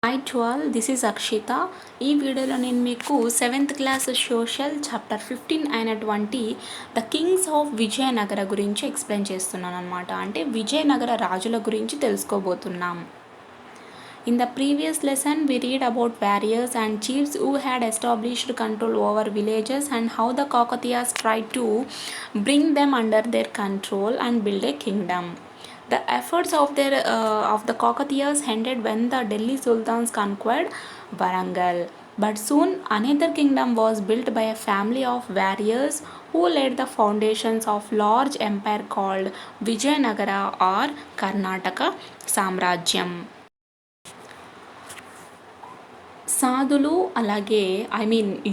Hi to all, this is Akshita. ఈ వీడియోలో నేను మీకు 7th క్లాస్ సోషల్ చాప్టర్ 15 అయినటువంటి ద కింగ్స్ ఆఫ్ విజయనగర గురించి ఎక్స్ప్లెయిన్ చేస్తున్నాను అనమాట. అంటే విజయనగర రాజుల గురించి తెలుసుకోబోతున్నాం. In the previous lesson, we read about warriors and chiefs who had established control over villages and how the Kakatiyas tried to bring them under their control and build a kingdom. The efforts of the Kakatiyas ended when the Delhi Sultans conquered Varangal. But soon another kingdom was built by a family of warriors who laid the foundations of large empire called Vijayanagara or Karnataka Samrajyam. సాధులు అలాగే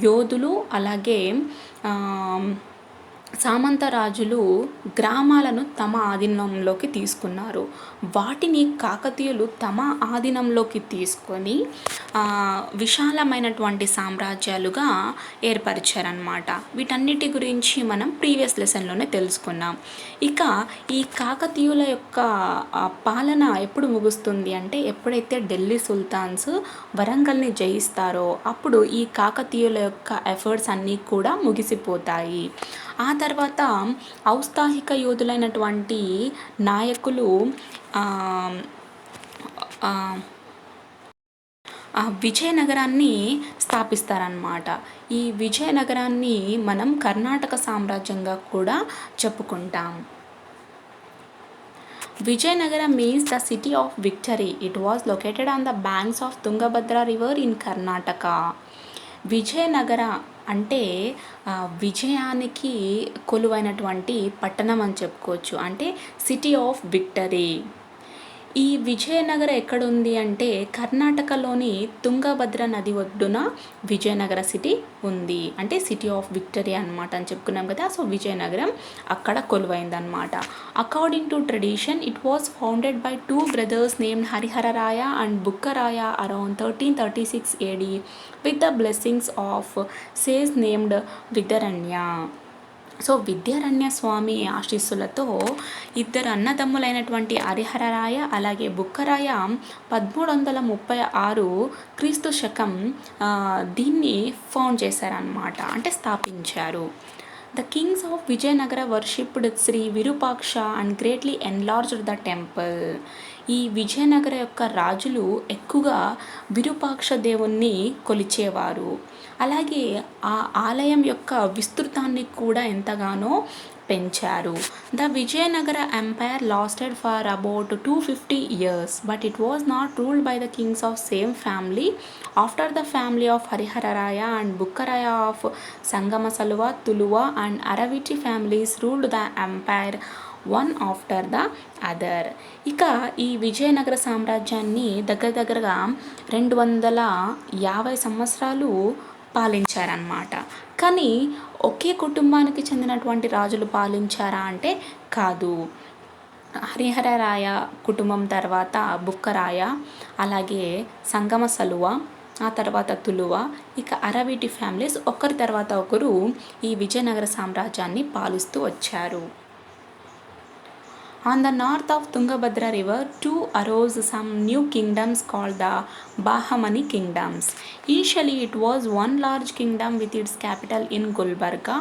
యోధులు అలాగే సామంత రాజులు గ్రామాలను తమ ఆధీనంలోకి తీసుకున్నారు. వాటిని కాకతీయులు తమ ఆధీనంలోకి తీసుకొని విశాలమైనటువంటి సామ్రాజ్యాలుగా ఏర్పరిచారనమాట. వీటన్నిటి గురించి మనం ప్రీవియస్ లెసన్లోనే తెలుసుకున్నాం. ఇక ఈ కాకతీయుల యొక్క పాలన ఎప్పుడు ముగుస్తుంది అంటే ఎప్పుడైతే ఢిల్లీ సుల్తాన్స్ వరంగల్ని జయిస్తారో అప్పుడు ఈ కాకతీయుల యొక్క ఎఫర్ట్స్ అన్నీ కూడా ముగిసిపోతాయి. ఆ తర్వాత ఔత్సాహిక యోధులైనటువంటి నాయకులు విజయనగరాన్ని స్థాపిస్తారన్నమాట. ఈ విజయనగరాన్ని మనం కర్ణాటక సామ్రాజ్యంగా కూడా చెప్పుకుంటాం. Vijayanagara means the city of victory. It was located on the banks of Tungabhadra river in Karnataka. Vijayanagara అంటే విజయానికి కొలువైనటువంటి పట్టణం అని చెప్పుకోవచ్చు. అంటే సిటీ ఆఫ్ విక్టరీ. ఈ విజయనగర ఎక్కడుంది అంటే కర్ణాటకలోని తుంగభద్ర నది ఒడ్డున విజయనగర సిటీ ఉంది. అంటే సిటీ ఆఫ్ విక్టరీ అనమాట అని చెప్పుకున్నాం కదా. సో విజయనగరం అక్కడ కొలువైందనమాట. According to tradition it was founded by 2 brothers named Harihararaya and Bukkaraya around 1336 AD with the blessings of sage named Vidyaranya. So Vidyaranya Swami ఆశీస్సులతో ఇద్దరు అన్నదమ్ములైనటువంటి హరిహరరాయ అలాగే బుక్కరాయ 1336 క్రీస్తు శకం దీన్ని ఫౌండ్ చేశారనమాట. అంటే స్థాపించారు. The kings of Vijayanagara worshipped Sri Virupaksha and greatly enlarged the temple. ఈ విజయనగర యొక్క రాజులు ఎక్కువగా విరూపాక్ష దేవుణ్ణి కొలిచేవారు. అలాగే ఆ ఆలయం యొక్క విస్తృతాన్ని కూడా ఎంతగానో పెంచారు. The Vijayanagara empire lasted for about 250 years, but it was not ruled by the kings of same family. After the family of Harihararaya and Bukkaraya of Sangamasaluva, Tuluva and Araviti families ruled the empire one after the other. ఇక ఈ విజయనగర సామ్రాజ్యాన్ని దగ్గరగా 250 సంవత్సరాలు పాలించారన్నమాట. కానీ ఒకే కుటుంబానికి చెందినటువంటి రాజులు పాలించారా అంటే కాదు. హరిహరరాయ కుటుంబం తర్వాత బుక్కరాయ, అలాగే సంగమసలువ, ఆ తర్వాత తులువ, ఇక అరవిటి ఫ్యామిలీస్ ఒకరి తర్వాత ఒకరు ఈ విజయనగర సామ్రాజ్యాన్ని పాలిస్తూ వచ్చారు. On the north of Tungabhadra river, too arose some new kingdoms called the Bahamani kingdoms. Initially, it was one large kingdom with its capital in Gulbarga.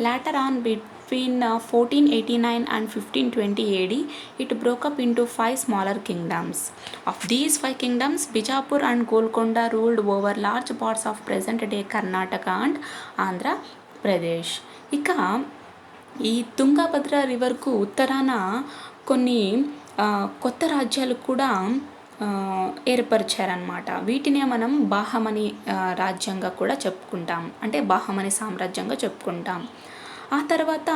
Later on, between 1489 and 1520 AD, it broke up into 5 smaller kingdoms. Of these 5 kingdoms, Bijapur and Golconda ruled over large parts of present-day Karnataka and Andhra Pradesh. ఇక ఈ తుంగభద్ర రివర్కు ఉత్తరాన కొన్ని కొత్త రాజ్యాలు కూడా ఏర్పరిచారనమాట. వీటినే మనం బాహమని రాజ్యంగా కూడా చెప్పుకుంటాం. అంటే బాహమని సామ్రాజ్యంగా చెప్పుకుంటాం. ఆ తర్వాత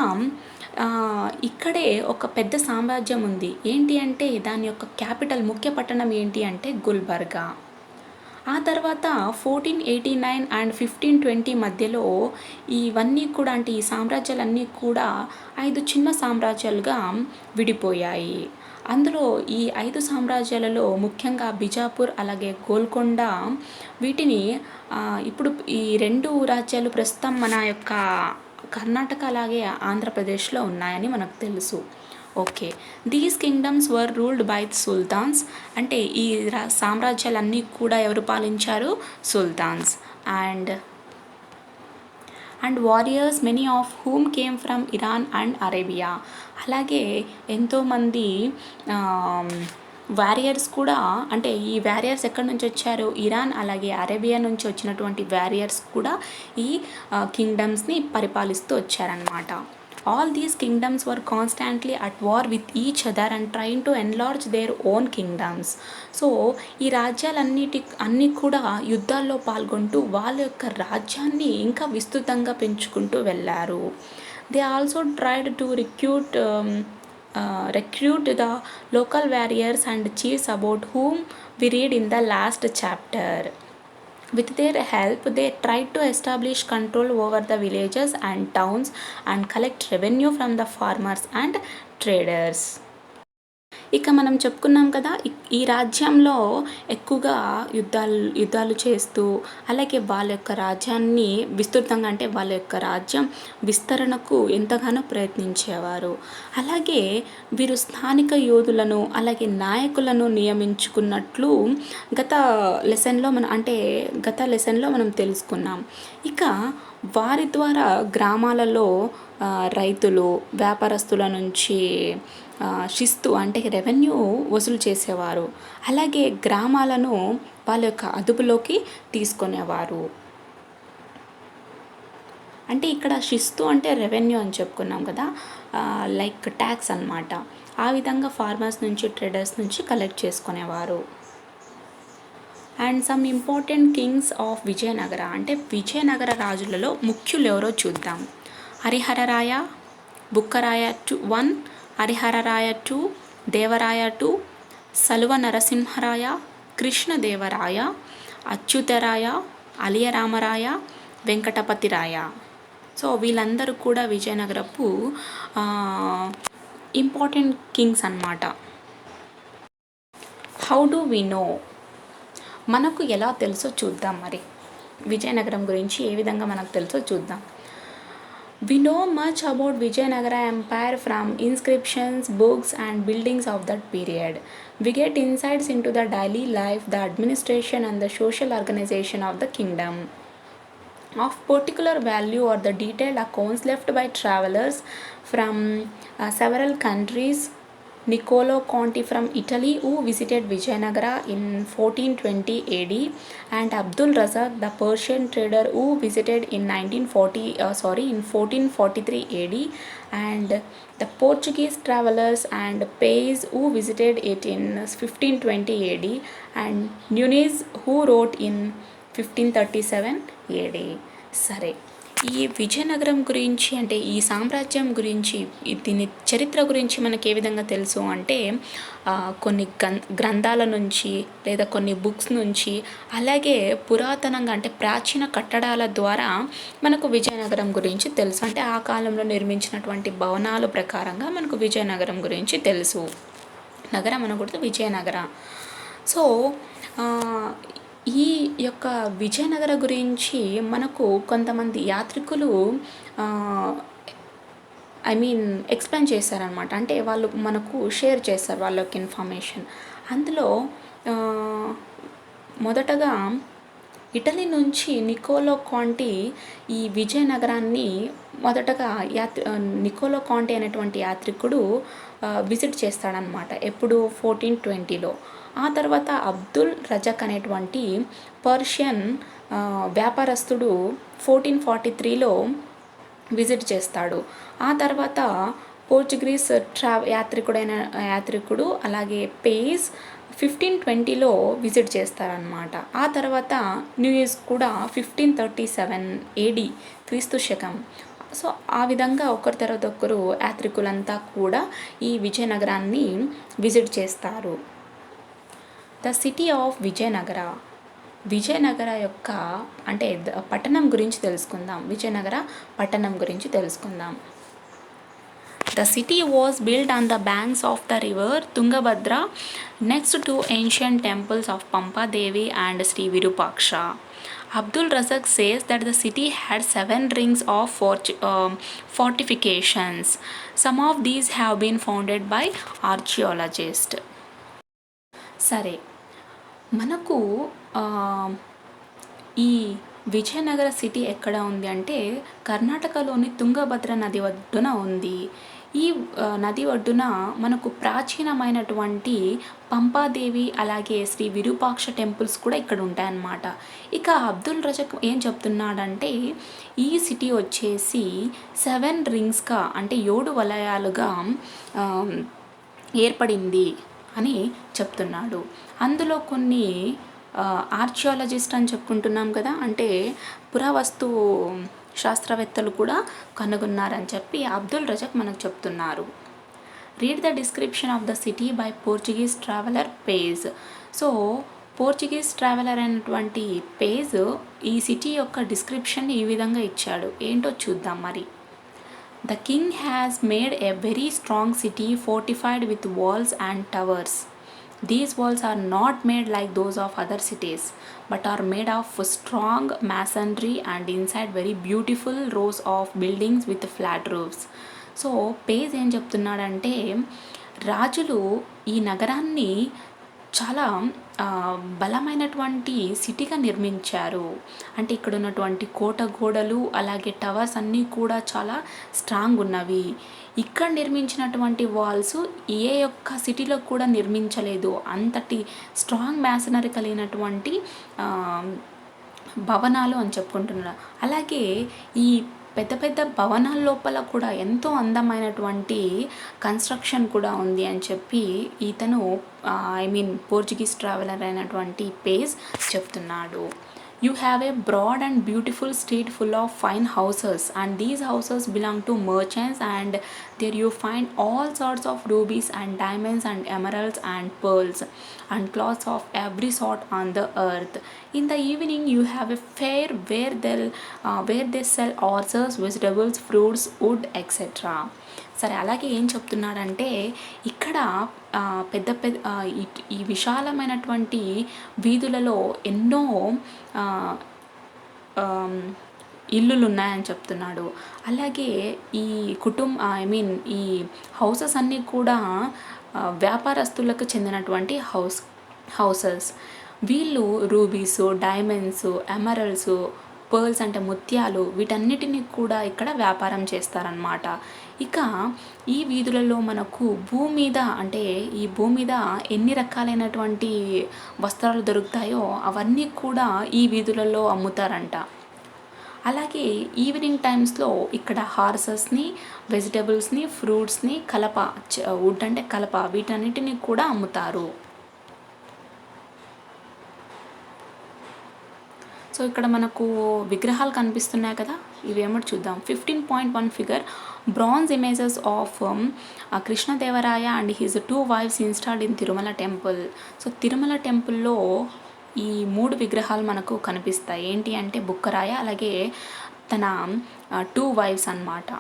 ఇక్కడే ఒక పెద్ద సామ్రాజ్యం ఉంది. ఏంటి అంటే దాని యొక్క క్యాపిటల్ ముఖ్య పట్టణం ఏంటి అంటే గుల్బర్గా. ఆ తర్వాత 1489 అండ్ 1520 మధ్యలో ఇవన్నీ కూడా అంటే ఈ సామ్రాజ్యాలన్నీ కూడా 5 చిన్న సామ్రాజ్యాలుగా విడిపోయాయి. అందులో ఈ 5 సామ్రాజ్యాలలో ముఖ్యంగా బిజాపూర్ అలాగే గోల్కొండ వీటిని ఇప్పుడు ఈ 2 రాజ్యాలు ప్రస్తుతం మన యొక్క కర్ణాటక అలాగే ఆంధ్రప్రదేశ్లో ఉన్నాయని మనకు తెలుసు. Okay. These kingdoms were ruled by sultans. అంటే ఈ సామ్రాజ్యాలన్నీ కూడా ఎవరు పాలించారు? Sultans. And warriors many of whom came from Iran and Arabia. అలాగే ఎంతోమంది వారియర్స్ కూడా, అంటే ఈ వారియర్స్ ఎక్కడి నుంచి వచ్చారు? ఇరాన్ అలాగే అరేబియా నుంచి వచ్చినటువంటి వారియర్స్ కూడా ఈ కింగ్డమ్స్ని పరిపాలిస్తూ వచ్చారనమాట. All these kingdoms were constantly at war with each other and train to enlarge their own kingdoms. So ఈ అన్నీ కూడా యుద్ధాల్లో పాల్గొంటూ వాళ్ళ యొక్క రాజ్యాన్ని ఇంకా విస్తృతంగా పెంచుకుంటూ వెళ్ళారు. They also tried to recruit the local warriors and chiefs about whom we read in the last chapter. With their help, they tried to establish control over the villages and towns and collect revenue from the farmers and traders. ఇక మనం చెప్పుకున్నాం కదా, ఈ రాజ్యంలో ఎక్కువగా యుద్ధాలు చేస్తూ అలాగే వాళ్ళ యొక్క రాజ్యాన్ని విస్తృతంగా, అంటే వాళ్ళ యొక్క రాజ్యం విస్తరణకు ఎంతగానో ప్రయత్నించేవారు. అలాగే వీరు స్థానిక యోధులను అలాగే నాయకులను నియమించుకున్నట్లు గత లెసన్లో మనం తెలుసుకున్నాం. ఇక వారి ద్వారా గ్రామాలలో రైతులు వ్యాపారస్తుల నుంచి శిస్తు అంటే రెవెన్యూ వసూలు చేసేవారు. అలాగే గ్రామాలను వాళ్ళ యొక్క అదుపులోకి తీసుకునేవారు. అంటే ఇక్కడ శిస్తు అంటే రెవెన్యూ అని చెప్పుకున్నాం కదా, లైక్ ట్యాక్స్ అన్నమాట. ఆ విధంగా ఫార్మర్స్ నుంచి ట్రేడర్స్ నుంచి కలెక్ట్ చేసుకునేవారు. And some important Kings of Vijayanagara, అంటే విజయనగర రాజులలో ముఖ్యులు ఎవరో చూద్దాం. హరిహరరాయ, బుక్కరాయ 1, హరిహరరాయ 2, దేవరాయ 2, సలువ నరసింహరాయ, కృష్ణదేవరాయ, అచ్యుతరాయ, అలియరామరాయ, వెంకటపతిరాయ. సో వీళ్ళందరూ కూడా విజయనగరపు ఇంపార్టెంట్ కింగ్స్ అన్నమాట. హౌ డు వి నో, మనకు ఎలా తెలుసో చూద్దాం. మరి విజయనగరం గురించి ఏ విధంగా మనకు తెలుసో చూద్దాం. We know much about Vijayanagara Empire from inscriptions, books and buildings of that period. We get insights into the daily life, the administration and the social organization of the kingdom. Of particular value are the detailed accounts left by travelers from several countries. Niccolo Conti from Italy, who visited Vijayanagara in 1420 AD, and Abdul Razak, the Persian trader, who visited in 1443 AD, and the Portuguese travelers and Pais, who visited it in 1520 AD, and Nunez, who wrote in 1537 AD. సరే, ఈ విజయనగరం గురించి, అంటే ఈ సామ్రాజ్యం గురించి, దీని చరిత్ర గురించి మనకి ఏ విధంగా తెలుసు అంటే కొన్ని గ్రంథాల నుంచి లేదా కొన్ని బుక్స్ నుంచి, అలాగే పురాతనంగా అంటే ప్రాచీన కట్టడాల ద్వారా మనకు విజయనగరం గురించి తెలుసు. అంటే ఆ కాలంలో నిర్మించినటువంటి భవనాల ప్రకారంగా మనకు విజయనగరం గురించి తెలుసు. నగరం అనకూడదు, విజయనగర. సో ఈ యొక్క విజయనగర గురించి మనకు కొంతమంది యాత్రికులు ఎక్స్ప్లెయిన్ చేశారనమాట. అంటే వాళ్ళు మనకు షేర్ చేస్తారు వాళ్ళ యొక్క ఇన్ఫర్మేషన్. అందులో మొదటగా ఇటలీ నుంచి నికోలో కాంటి ఈ విజయనగరాన్ని మొదటగా నికోలో కాంటి అనేటువంటి యాత్రికుడు విజిట్ చేస్తాడనమాట. ఎప్పుడు? 1420లో. ఆ తర్వాత అబ్దుల్ రజాక్ అనేటువంటి పర్షియన్ వ్యాపారస్తుడు 1443లో విజిట్ చేస్తాడు. ఆ తర్వాత పోర్చుగీస్ యాత్రికుడు అలాగే పేస్ 1520లో విజిట్ చేస్తారనమాట. ఆ తర్వాత న్యూస్ కూడా 1537 AD క్రీస్తు శకం. సో ఆ విధంగా ఒకరి తర్వాత ఒకరు యాత్రికులంతా కూడా ఈ విజయనగరాన్ని విజిట్ చేస్తారు. ద సిటీ ఆఫ్ విజయనగర యొక్క అంటే పట్టణం గురించి తెలుసుకుందాం. విజయనగర పట్టణం గురించి తెలుసుకుందాం. The city was built on the banks of the river Tungabhadra next to ancient temples of Pampa Devi and Sri Virupaksha. Abdul Razak says that the city had 7 rings of fortifications. Some of these have been founded by archaeologists. సరే, మనకు ఆ, ఈ Vijayanagara city ఎక్కడ ఉంది అంటే కర్ణాటకలోని తుంగభద్ర నది ఒడ్డున ఉంది. ఈ నది ఒడ్డున మనకు ప్రాచీనమైనటువంటి పంపాదేవి అలాగే శ్రీ విరూపాక్ష టెంపుల్స్ కూడా ఇక్కడ ఉంటాయన్నమాట. ఇక అబ్దుల్ రజక్ ఏం చెప్తున్నాడంటే ఈ సిటీ వచ్చేసి 7 రింగ్స్గా అంటే 7 వలయాలుగా ఏర్పడింది అని చెప్తున్నాడు. అందులో కొన్ని ఆర్కియాలజిస్ట్ అని చెప్పుకుంటున్నాం కదా, అంటే పురావస్తు శాస్త్రవేత్తలు కూడా కనుగొన్నారని చెప్పి అబ్దుల్ రజక్ మనకు చెప్తున్నారు. Read the description of the city by Portuguese traveller page. So Portuguese traveller అయినటువంటి పేజ్ ఈ సిటీ యొక్క డిస్క్రిప్షన్ ఈ విధంగా ఇచ్చాడు. ఏంటో చూద్దాం మరి. The king has made a very strong city fortified with walls and towers. These walls are not made like those of other cities, but are made of strong masonry and inside very beautiful rows of buildings with flat roofs. So page ఏం చెప్తున్నాడంటే రాజులు ఈ నగరాన్ని చాలా బలమైనటువంటి సిటీగా నిర్మించారు. అంటే ఇక్కడ ఉన్నటువంటి కోట గోడలు అలాగే టవర్స్ అన్నీ కూడా చాలా స్ట్రాంగ్ ఉన్నవి. ఇక్కడ నిర్మించినటువంటి వాల్స్ ఏ ఒక్క సిటీలో కూడా నిర్మించలేదు. అంతటి స్ట్రాంగ్ మ్యాసనరీ కలిగినటువంటి భవనాలు అని చెప్పుకుంటున్నారు. అలాగే ఈ పెద్ద పెద్ద భవనాల లోపల కూడా ఎంతో అందమైనటువంటి కన్స్ట్రక్షన్ కూడా ఉంది అని చెప్పి ఇతను పోర్చుగీస్ ట్రావెలర్ అయినటువంటి పేజ్ చెప్తున్నాడు. You have a broad and beautiful street full of fine houses, and these houses belong to merchants, and there you find all sorts of rubies and diamonds and emeralds and pearls and cloths of every sort on the earth. In the evening you have a fair where they sell horses, vegetables, fruits, wood, etc. సరే, అలాగే ఏం చెప్తున్నాడంటే ఇక్కడ పెద్ద పెద్ద ఈ విశాలమైనటువంటి వీధులలో ఎన్నో ఇల్లులు ఉన్నాయని చెప్తున్నాడు. అలాగే ఈ ఈ హౌసెస్ అన్నీ కూడా వ్యాపారస్తులకు చెందినటువంటి హౌసెస్. వీళ్ళు రూబీస్, డైమండ్స్, ఎమరల్డ్స్, పర్ల్స్ అంటే ముత్యాలు, వీటన్నిటిని కూడా ఇక్కడ వ్యాపారం చేస్తారనమాట. ఇక ఈ వీధులలో మనకు ఈ భూమి మీద ఎన్ని రకాలైనటువంటి వస్త్రాలు దొరుకుతాయో అవన్నీ కూడా ఈ వీధులలో అమ్ముతారంట. అలాగే ఈవినింగ్ టైమ్స్లో ఇక్కడ హార్సెస్ని, వెజిటబుల్స్ని, ఫ్రూట్స్ని, వుడ్ అంటే కలప, వీటన్నిటిని కూడా అమ్ముతారు. సో ఇక్కడ మనకు విగ్రహాలు కనిపిస్తున్నాయి కదా, ఇవేమో చూద్దాం. 15.1 figure bronze images of Krishnadevaraya and his 2 wives installed in Tirumala temple. So Tirumala టెంపుల్లో ఈ 3 విగ్రహాలు మనకు కనిపిస్తాయి. ఏంటి అంటే బుక్కరాయ అలాగే తన 2 wives అన్నమాట.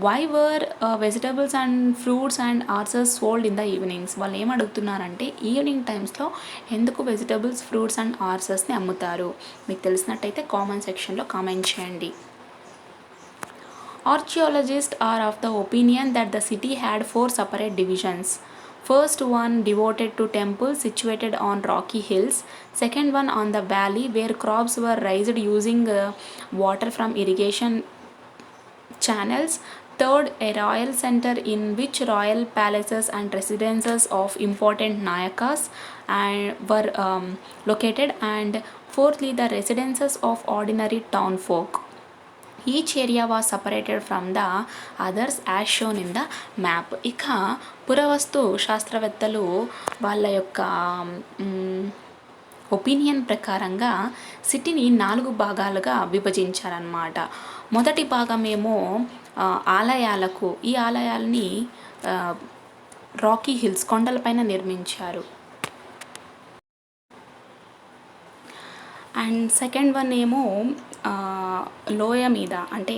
Why were vegetables and fruits and horses sold in the evenings. వాళ్ళు ఏమడుగుతున్నారంటే ఈవినింగ్ టైమ్స్లో ఎందుకు వెజిటబుల్స్, ఫ్రూట్స్ అండ్ ఆర్సెస్ని అమ్ముతారు? మీకు తెలిసినట్టయితే కామెంట్ సెక్షన్లో కామెంట్ చేయండి. Archaeologists are of the opinion that the city had 4 separate divisions. First one devoted to temples situated on rocky hills. Second one on the valley where crops were raised using water from irrigation channels. Third, a royal center in which royal palaces and residences of important Nayakas were located. And fourthly, the residences of ordinary town folk. Each area was separated from the others as shown in the map. ఇక పురావస్తు శాస్త్రవేత్తలు వాళ్ళ యొక్క opinion ప్రకారంగా సిటీని 4 భాగాలుగా విభజించారన్నమాట. మొదటి భాగమేమో ఆలయాలకు. ఈ ఆలయాల్ని రాకీ హిల్స్, కొండలపైన నిర్మించారు. అండ్ సెకండ్ వన్ ఏమో లోయ మీద, అంటే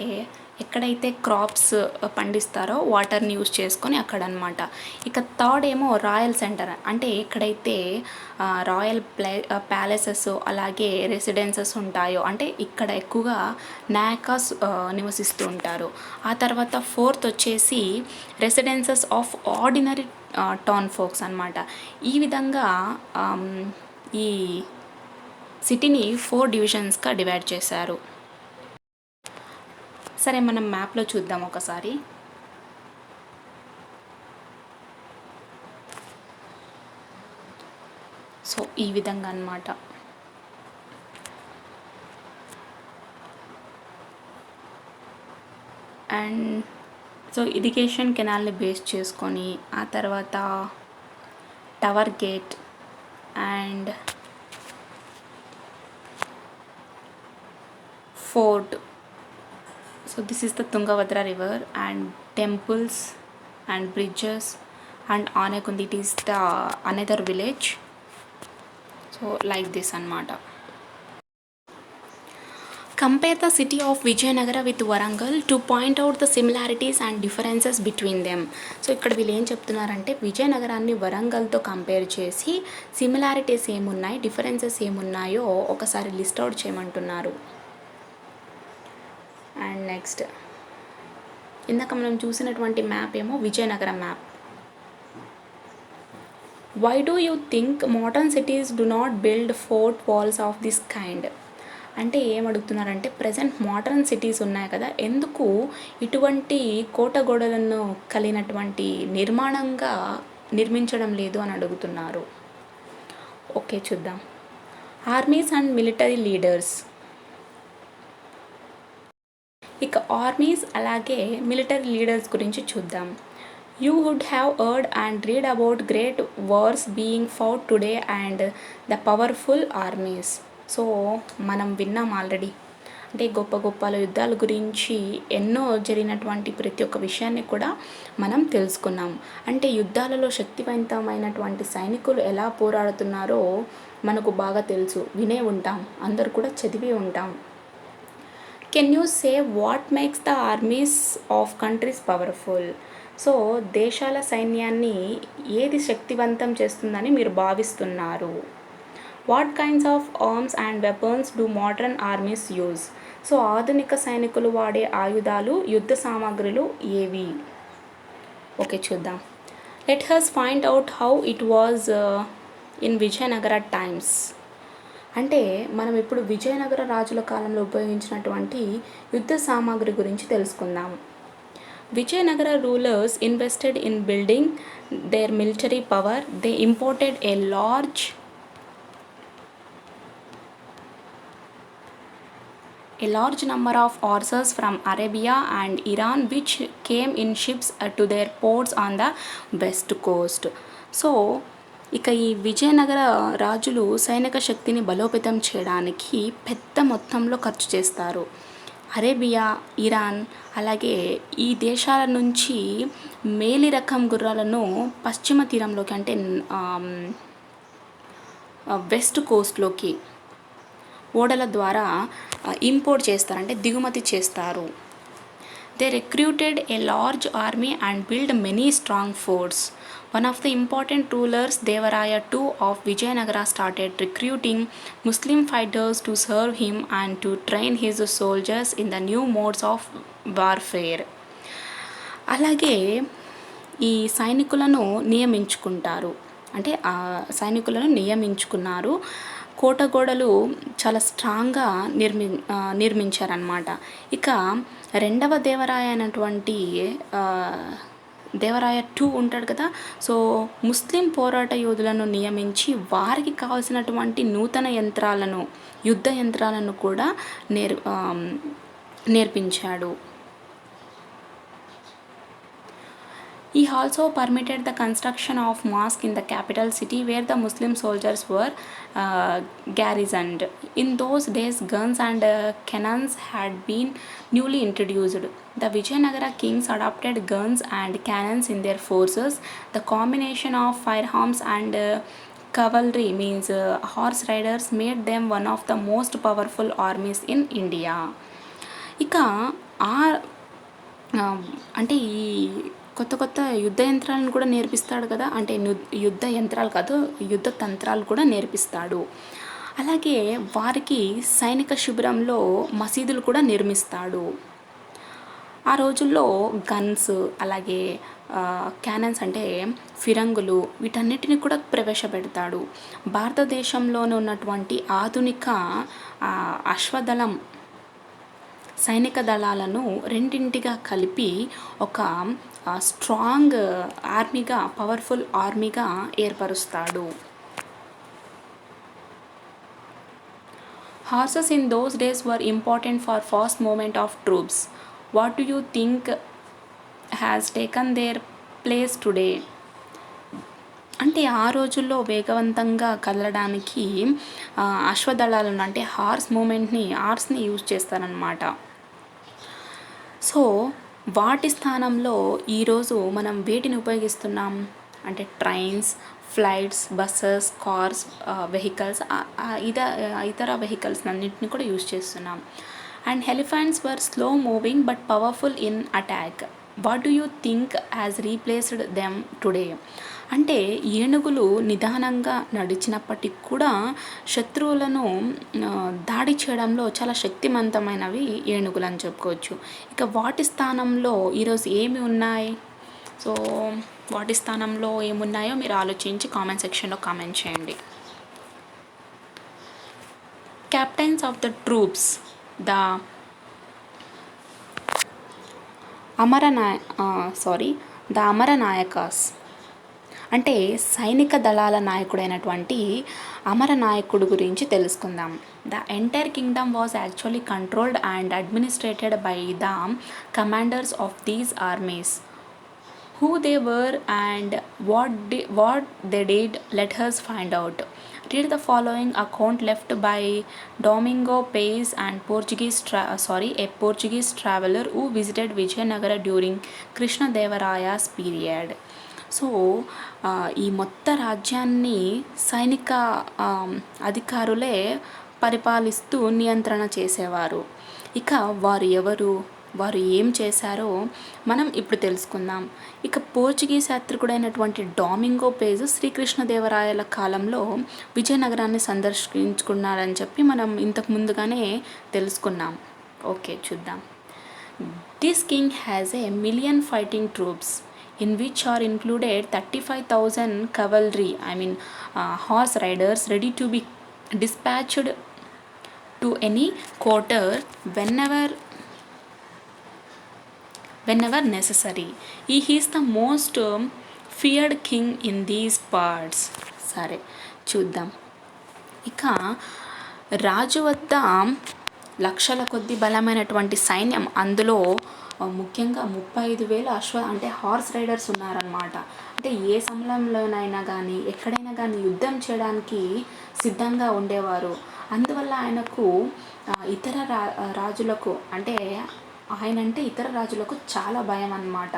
ఎక్కడైతే క్రాప్స్ పండిస్తారో వాటర్ని యూస్ చేసుకొని అక్కడ అనమాట. ఇక థర్డ్ ఏమో రాయల్ సెంటర్, అంటే ఎక్కడైతే రాయల్ ప్యాలెసెస్ అలాగే రెసిడెన్సెస్ ఉంటాయో, అంటే ఇక్కడ ఎక్కువగా నాయకాస్ నివసిస్తూ ఉంటారు. ఆ తర్వాత ఫోర్త్ వచ్చేసి residences of ordinary town folks అనమాట. ఈ విధంగా ఈ సిటీని 4 డివిజన్స్గా డివైడ్ చేశారు. సరే, మనం మ్యాప్లో చూద్దాం ఒకసారి. సో ఈ విధంగా అన్నమాట. అండ్ సో ఇరిగేషన్ కెనాల్ని బేస్ చేసుకొని ఆ తర్వాత tower gate and fort. So this is the Tungabhadra river and temples and bridges and Anekundi, it is the another village. So like this anamata. Compare the city of Vijayanagara with Warangal to point out the similarities and differences between them. సో ఇక్కడ వీళ్ళు ఏం చెప్తున్నారంటే విజయనగరాన్ని వరంగల్తో compare చేసి similarities ఏమున్నాయి, differences ఏమున్నాయో ఒకసారి లిస్ట్ అవుట్ చేయమంటున్నారు. అండ్ నెక్స్ట్ ఇందాక మనం చూసినటువంటి మ్యాప్ ఏమో Vijayanagaram map. Why do you think modern cities do not build fort walls of this kind? అంటే ఏమడుగుతున్నారంటే ప్రజెంట్ మోడర్న్ సిటీస్ ఉన్నాయి కదా, ఎందుకు ఇటువంటి కోటగోడలను కలిగినటువంటి నిర్మాణంగా నిర్మించడం లేదు అని అడుగుతున్నారు. ఓకే, చూద్దాం. Armies and military leaders. ఇక ఆర్మీస్ అలాగే మిలిటరీ లీడర్స్ గురించి చూద్దాం. You would have heard and read about great wars being fought today and the powerful armies. So మనం విన్నాం ఆల్రెడీ, అంటే గొప్ప గొప్ప యుద్ధాల గురించి ఎన్నో జరిగినటువంటి ప్రతి ఒక్క విషయాన్ని కూడా మనం తెలుసుకున్నాం. అంటే యుద్ధాలలో శక్తివంతమైనటువంటి సైనికులు ఎలా పోరాడుతున్నారో మనకు బాగా తెలుసు, వినే ఉంటాం, అందరు కూడా చదివి ఉంటాం. Can you say what makes the armies of countries powerful? So దేశాల సైన్యాన్ని ఏది శక్తివంతం చేస్తుందని మీరు భావిస్తున్నారు? What kinds of arms and weapons do modern armies use? So ఆధునిక సైనికులు వాడే ఆయుధాలు, యుద్ధ సామాగ్రులు ఏవి? ఓకే, చూద్దాం. Let us find out how it was in Vijayanagara times. అంటే మనం ఇప్పుడు విజయనగర రాజుల కాలంలో ఉపయోగించినటువంటి యుద్ధ సామాగ్రి గురించి తెలుసుకుందాం. Vijayanagara rulers invested in building there military power. They imported A large number of horses from Arabia and Iran, which came in ships to their ports on the west coast. So ఇక ఈ విజయనగర రాజులు సైనిక శక్తిని బలోపేతం చేయడానికి పెద్ద మొత్తంలో ఖర్చు చేస్తారు. అరేబియా, ఇరాన్ అలాగే ఈ దేశాల నుంచి మేలి రకం గుర్రాలను పశ్చిమ తీరంలోకి, అంటే వెస్ట్ కోస్ట్లోకి ఓడల ద్వారా ఇంపోర్ట్ చేస్తారు, అంటే దిగుమతి చేస్తారు. They recruited a large army and built many strong forts. One of the important rulers, Devaraya II of Vijayanagara, started recruiting Muslim fighters to serve him and to train his soldiers in the new modes of warfare. అలాగే ఈ సైనికులను నియమించుకుంటారు, అంటే ఆ సైనికులను నియమించుకున్నారు. కోటగోడలు చాలా స్ట్రాంగ్గా నిర్మించారనమాట. ఇక రెండవ దేవరాయ అయినటువంటి దేవరాయ II ఉంటాడు కదా, సో ముస్లిం పోరాట యోధులను నియమించి వారికి కావాల్సినటువంటి నూతన యంత్రాలను, యుద్ధ యంత్రాలను కూడా నేర్పించాడు. He also permitted the construction of mosques in the capital city where the Muslim soldiers were garrisoned. In those days, guns and cannons had been newly introduced. The Vijayanagara kings adopted guns and cannons in their forces. The combination of firearms and cavalry, means horse riders, made them one of the most powerful armies in India. ఇక అంటే ఈ కొత్త కొత్త యుద్ధ యంత్రాలను కూడా నేర్పిస్తాడు కదా, అంటే యుద్ధ యంత్రాలు కాదు, యుద్ధ తంత్రాలు కూడా నేర్పిస్తాడు. అలాగే వారికి సైనిక శిబిరంలో మసీదులు కూడా నిర్మిస్తాడు. ఆ రోజుల్లో గన్స్, అలాగే క్యానన్స్ అంటే ఫిరంగులు, వీటన్నిటిని కూడా ప్రవేశపెడతాడు. భారతదేశంలోనే ఉన్నటువంటి ఆధునిక అశ్వదళం సైనిక దళాలను రెండింటిగా కలిపి ఒక స్ట్రాంగ్ ఆర్మీగా, పవర్ఫుల్ ఆర్మీగా ఏర్పరుస్తాడు. Horses in those days were important for fast movement of troops. What do you think has taken their place today? అంటే ఆ రోజుల్లో వేగవంతంగా కదలడానికి అశ్వదళాలను అంటే హార్స్ని యూజ్ చేస్తారనమాట. సో వాటి స్థానంలో ఈరోజు మనం వేటిని ఉపయోగిస్తున్నాం అంటే trains, flights, buses, cars, vehicles, ఇతర వెహికల్స్ అన్నింటిని కూడా యూజ్ చేస్తున్నాం. And elephants were slow moving but powerful in attack. What do you think has replaced them today? అంటే ఏనుగులు నిదానంగా నడిచినప్పటికి కూడా శత్రువులను దాడి చేయడంలో చాలా శక్తివంతమైనవి ఏనుగులు అని చెప్పుకోవచ్చు. ఇక వాటి స్థానంలో ఈరోజు ఏమి ఉన్నాయి? సో వాటి స్థానంలో ఏమున్నాయో మీరు ఆలోచించి కామెంట్ సెక్షన్లో కామెంట్ చేయండి. Captains of the troops, the Amaranayakas అంటే సైనిక దళాల నాయకుడైనటువంటి అమరనాయకుడు గురించి తెలుసుకుందాం. The entire kingdom was actually controlled and administered by the commanders of these armies. Who they were and what they did, let us find out. Read the following account left by Domingo Paes and a Portuguese traveler who visited Vijayanagara during Krishnadevaraya's period. So ఈ మొత్త రాజ్యాన్ని సైనిక అధికారులే పరిపాలిస్తూ నియంత్రణ చేసేవారు. ఇక వారు ఎవరు, వారు ఏం చేశారో మనం ఇప్పుడు తెలుసుకుందాం. ఇక పోర్చుగీస్ యాత్రికుడైనటువంటి డామింగో పేజ్ శ్రీకృష్ణదేవరాయల కాలంలో విజయనగరాన్ని సందర్శించుకున్నారని చెప్పి మనం ఇంతకు ముందుగానే తెలుసుకున్నాం. ఓకే, చూద్దాం. This king has a million fighting troops in which are included 35,000 cavalry, horse riders ready to be dispatched to any quarter whenever necessary. He is the most feared king in these parts. సరే చూద్దాం. ఇక రాజు వద్ద లక్షల కొద్ది బలమైనటువంటి సైన్యం, అందులో ముఖ్యంగా 35,000 అంటే హార్స్ రైడర్స్ ఉన్నారన్నమాట. అంటే ఏ సమయంలోనైనా కానీ ఎక్కడైనా కానీ యుద్ధం చేయడానికి సిద్ధంగా ఉండేవారు. అందువల్ల ఆయనకు ఇతర రాజులకు అంటే ఇతర రాజులకు చాలా భయం అన్నమాట.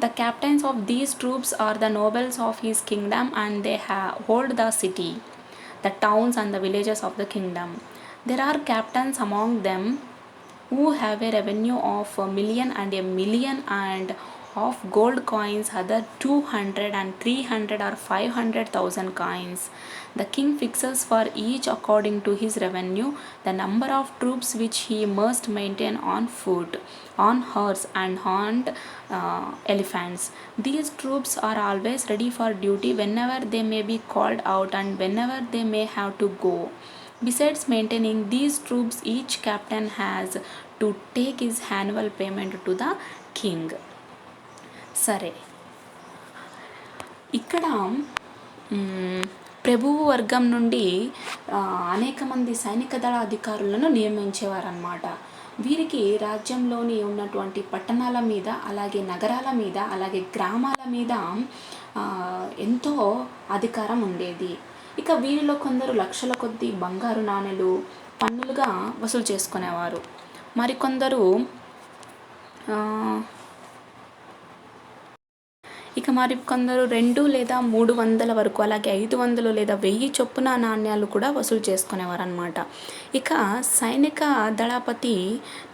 The captains of these troops are the nobles of his kingdom and they hold the city, the towns and the villages of the kingdom. There are captains among them who have a revenue of 1,000,000 and 1,000,000 and of gold coins, other 200 and 300 or 500,000 coins. The king fixes for each according to his revenue the number of troops which he must maintain on foot, on horse and on elephants. These troops are always ready for duty whenever they may be called out and whenever they may have to go. Besides maintaining these troops, each captain has to take his annual payment to the king. సరే, ఇక్కడ ప్రభువు వర్గం నుండి అనేక మంది సైనిక దళ అధికారులను నియమించేవారన్నమాట. వీరికి రాజ్యంలోని ఉన్నటువంటి పట్టణాల మీద, అలాగే నగరాల మీద, అలాగే గ్రామాల మీద ఎంతో అధికారం ఉండేది. ఇక వీరిలో కొందరు లక్షల కొద్దీ బంగారు నాణెలు పన్నులుగా వసూలు చేసుకునేవారు. మరికొందరు ఇక మరి కొందరు 2 లేదా 300 వరకు, అలాగే 500 లేదా 1000 చొప్పున నాణ్యాలు కూడా వసూలు చేసుకునేవారనమాట. ఇక సైనిక దళపతి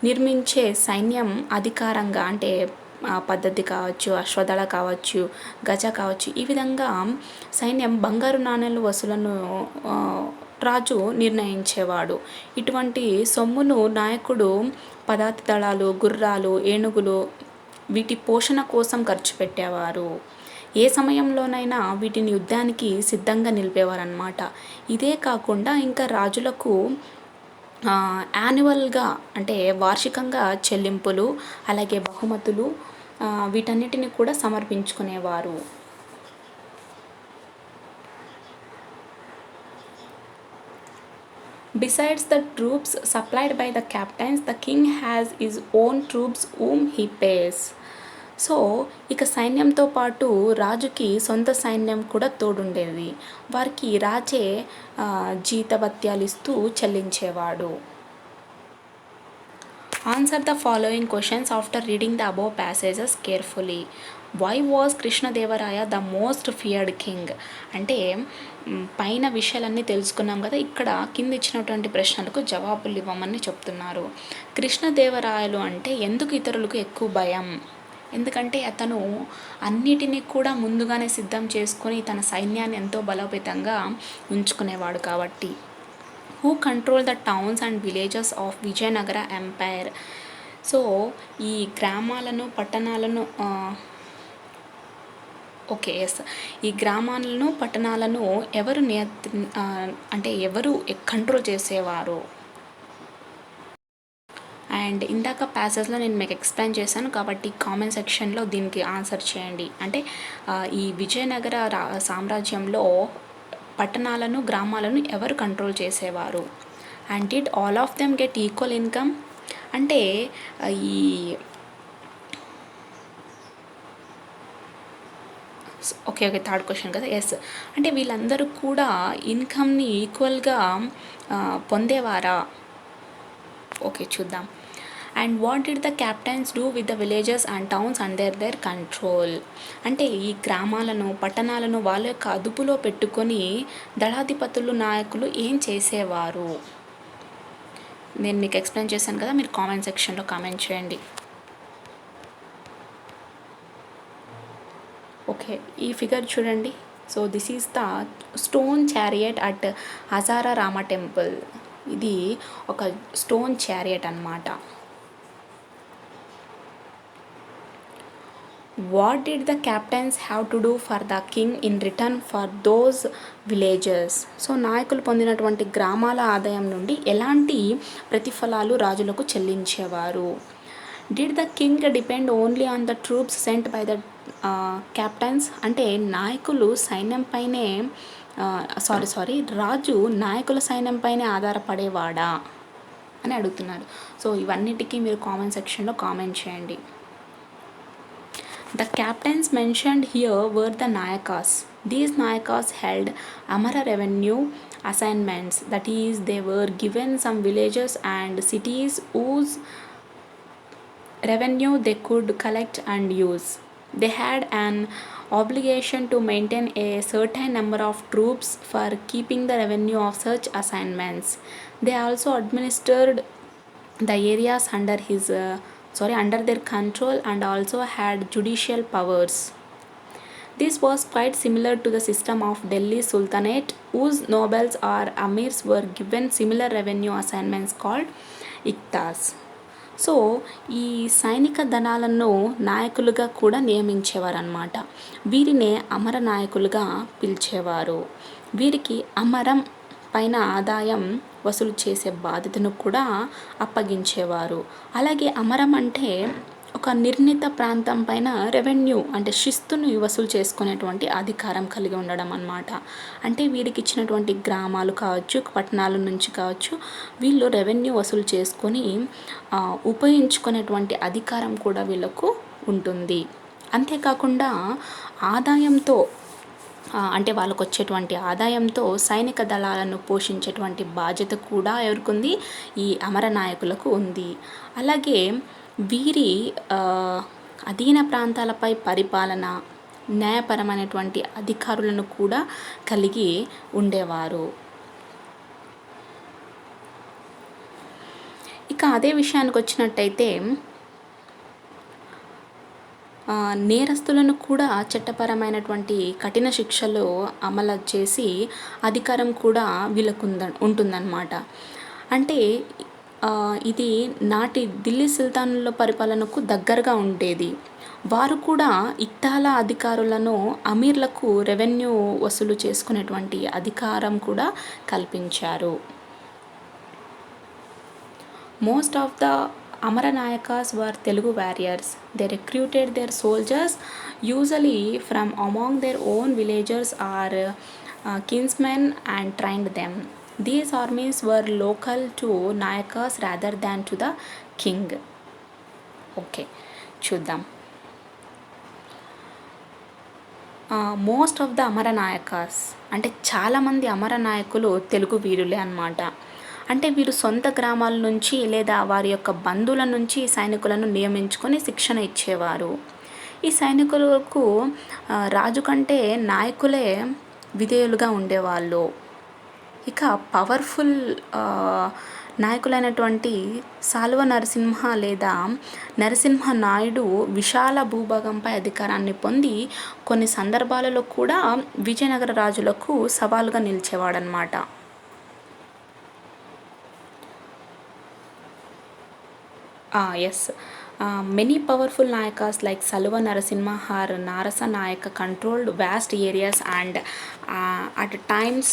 నిర్మించే సైన్యం అధికారంగా అంటే పద్ధతి కావచ్చు, అశ్వదళ కావచ్చు, గజ కావచ్చు, ఈ విధంగా సైన్యం బంగారు నాణేలు వసూలను రాజు నిర్ణయించేవాడు. ఇటువంటి సొమ్మును నాయకుడు పదాతి దళాలు, గుర్రాలు, ఏనుగులు వీటి పోషణ కోసం ఖర్చు పెట్టేవారు. ఏ సమయంలోనైనా వీటిని యుద్ధానికి సిద్ధంగా నిలిపేవారనమాట. ఇదే కాకుండా ఇంకా రాజులకు యాన్యువల్గా అంటే వార్షికంగా చెల్లింపులు, అలాగే బహుమతులు వీటన్నిటిని కూడా సమర్పించుకునేవారు. Besides the troops supplied by the captains, the king has his own troops whom he pays. So ఇక సైన్యంతో పాటు రాజుకి సొంత సైన్యం కూడా తోడుండేది. వారికి రాజే జీతభత్యాలు ఇస్తూ చెల్లించేవాడు. Answer the following questions after reading the above passages carefully. Why was Krishnadevaraya the most feared king? అంటే పైన విషయాలన్నీ తెలుసుకున్నాం కదా, ఇక్కడ కింద ఇచ్చినటువంటి ప్రశ్నలకు జవాబులు ఇవ్వమని చెప్తున్నారు. కృష్ణదేవరాయలు అంటే ఎందుకు ఇతరులకు ఎక్కువ భయం? ఎందుకంటే అతను అన్నిటినీ కూడా ముందుగానే సిద్ధం చేసుకొని తన సైన్యాన్ని ఎంతో బలోపేతంగా ఉంచుకునేవాడు కాబట్టి. Who control the towns and villages of Vijayanagara empire? So ఈ గ్రామాలను పట్టణాలను ఈ గ్రామాలను పట్టణాలను ఎవరు అంటే ఎవరు కంట్రోల్ చేసేవారు? అండ్ ఇందాక ప్యాసేజ్లో నేను మీకు ఎక్స్ప్లెయిన్ చేశాను కాబట్టి కామెంట్ సెక్షన్లో దీనికి ఆన్సర్ చేయండి. అంటే ఈ విజయనగర సామ్రాజ్యంలో పట్టణాలను, గ్రామాలను ఎవరు కంట్రోల్ చేసేవారు? And did all of them get equal income? అంటే ఈ ఓకే థర్డ్ క్వశ్చన్ కదా. ఎస్, అంటే వీళ్ళందరూ కూడా ఇన్కమ్ని ఈక్వల్గా పొందేవారా? ఓకే చూద్దాం. And what did the captains do with the villages and towns under their control? అంటే ఈ గ్రామాలను, పట్టణాలను వాళ్ళ యొక్క అదుపులో పెట్టుకొని దళాధిపతులు, నాయకులు ఏం చేసేవారు? నేను మీకు ఎక్స్ప్లెయిన్ చేశాను కదా, మీరు కామెంట్ సెక్షన్లో కామెంట్ చేయండి. ఓకే, ఈ ఫిగర్ చూడండి. So this is the stone chariot at Hazara Rama temple. ఇది ఒక స్టోన్ చారియట్ అన్నమాట. What did the captains have to do for the king in return for those villages? So నాయకులు పొందినటువంటి గ్రామాల ఆదాయం నుండి ఎలాంటి ప్రతిఫలాలు రాజులకు చెల్లించేవారు? Did the king depend only on the troops sent by the captains? అంటే నాయకులు సైన్యంపైనే రాజు నాయకుల సైన్యంపైనే ఆధారపడేవాడా అని అడుగుతున్నారు. సో ఇవన్నిటికీ మీరు కామెంట్ సెక్షన్లో కామెంట్ చేయండి. The captains mentioned here were the Nayakas. These Nayakas held Amara revenue assignments, that is, they were given some villages and cities whose revenue they could collect and use. They had an obligation to maintain a certain number of troops for keeping the revenue of such assignments. They also administered the areas under their control and also had judicial powers. This was quite similar to the system of Delhi Sultanate, whose nobles or amirs were given similar revenue assignments called iktas. So ఈ సైనిక దళాలను నాయకులుగా కూడా నియమించేవారన్నమాట. వీరినే అమర నాయకులుగా పిలిచేవారు. వీరికి అమరం పైన ఆదాయం వసూలు చేసే బాధ్యతను కూడా అప్పగించేవారు. అలాగే అమరం అంటే ఒక నిర్ణీత ప్రాంతం పైన రెవెన్యూ అంటే శిస్తును వసూలు చేసుకునేటువంటి అధికారం కలిగి ఉండడం అన్నమాట. అంటే వీరికి ఇచ్చినటువంటి గ్రామాలు కావచ్చు, పట్టణాల నుంచి కావచ్చు, వీళ్ళు రెవెన్యూ వసూలు చేసుకొని ఉపయోగించుకునేటువంటి అధికారం కూడా వీళ్ళకు ఉంటుంది. అంతేకాకుండా ఆదాయంతో అంటే వాళ్ళకు వచ్చేటువంటి ఆదాయంతో సైనిక దళాలను పోషించేటువంటి బాధ్యత కూడా ఎవరికి? ఈ అమర నాయకులకు ఉంది. అలాగే వీరి అధీన ప్రాంతాలపై పరిపాలన, న్యాయపరమైనటువంటి అధికారులను కూడా కలిగి ఉండేవారు. ఇక అదే విషయానికి వచ్చినట్టయితే నేరస్తులను కూడా చట్టపరమైనటువంటి కఠిన శిక్షలు అమలు చేసి అధికారం కూడా వీళ్ళకు ఉంటుందన్నమాట. అంటే ఇది నాటి ఢిల్లీ సుల్తానుల పరిపాలనకు దగ్గరగా ఉండేది. వారు కూడా ఇక్తాల అధికారులను అమీర్లకు రెవెన్యూ వసూలు చేసుకునేటువంటి అధికారం కూడా కల్పించారు. Most of the Amaranayakas were Telugu warriors. They recruited their soldiers usually from among their own villagers or kinsmen and trained them. These armies were local to Nayakas rather than to the king. Okay, చూద్దాం. Most of the Amaranayakas అంటే చాలామంది అమరనాయకులు తెలుగు వీరులే అన్నమాట. అంటే వీరు సొంత గ్రామాల నుంచి లేదా వారి యొక్క బంధువుల నుంచి సైనికులను నియమించుకొని శిక్షణ ఇచ్చేవారు. ఈ సైనికులకు రాజు కంటే నాయకులే విధేయులుగా ఉండేవాళ్ళు. ఇక పవర్ఫుల్ నాయకులైనటువంటి సాల్వ నరసింహ లేదా నరసింహ నాయుడు విశాల భూభాగంపై అధికారాన్ని పొంది కొన్ని సందర్భాలలో కూడా విజయనగర రాజులకు సవాలుగా నిలిచేవాడనమాట. Yes, many powerful Nayakas like Saluva Narasimha or Narasa Nayaka controlled vast areas and at times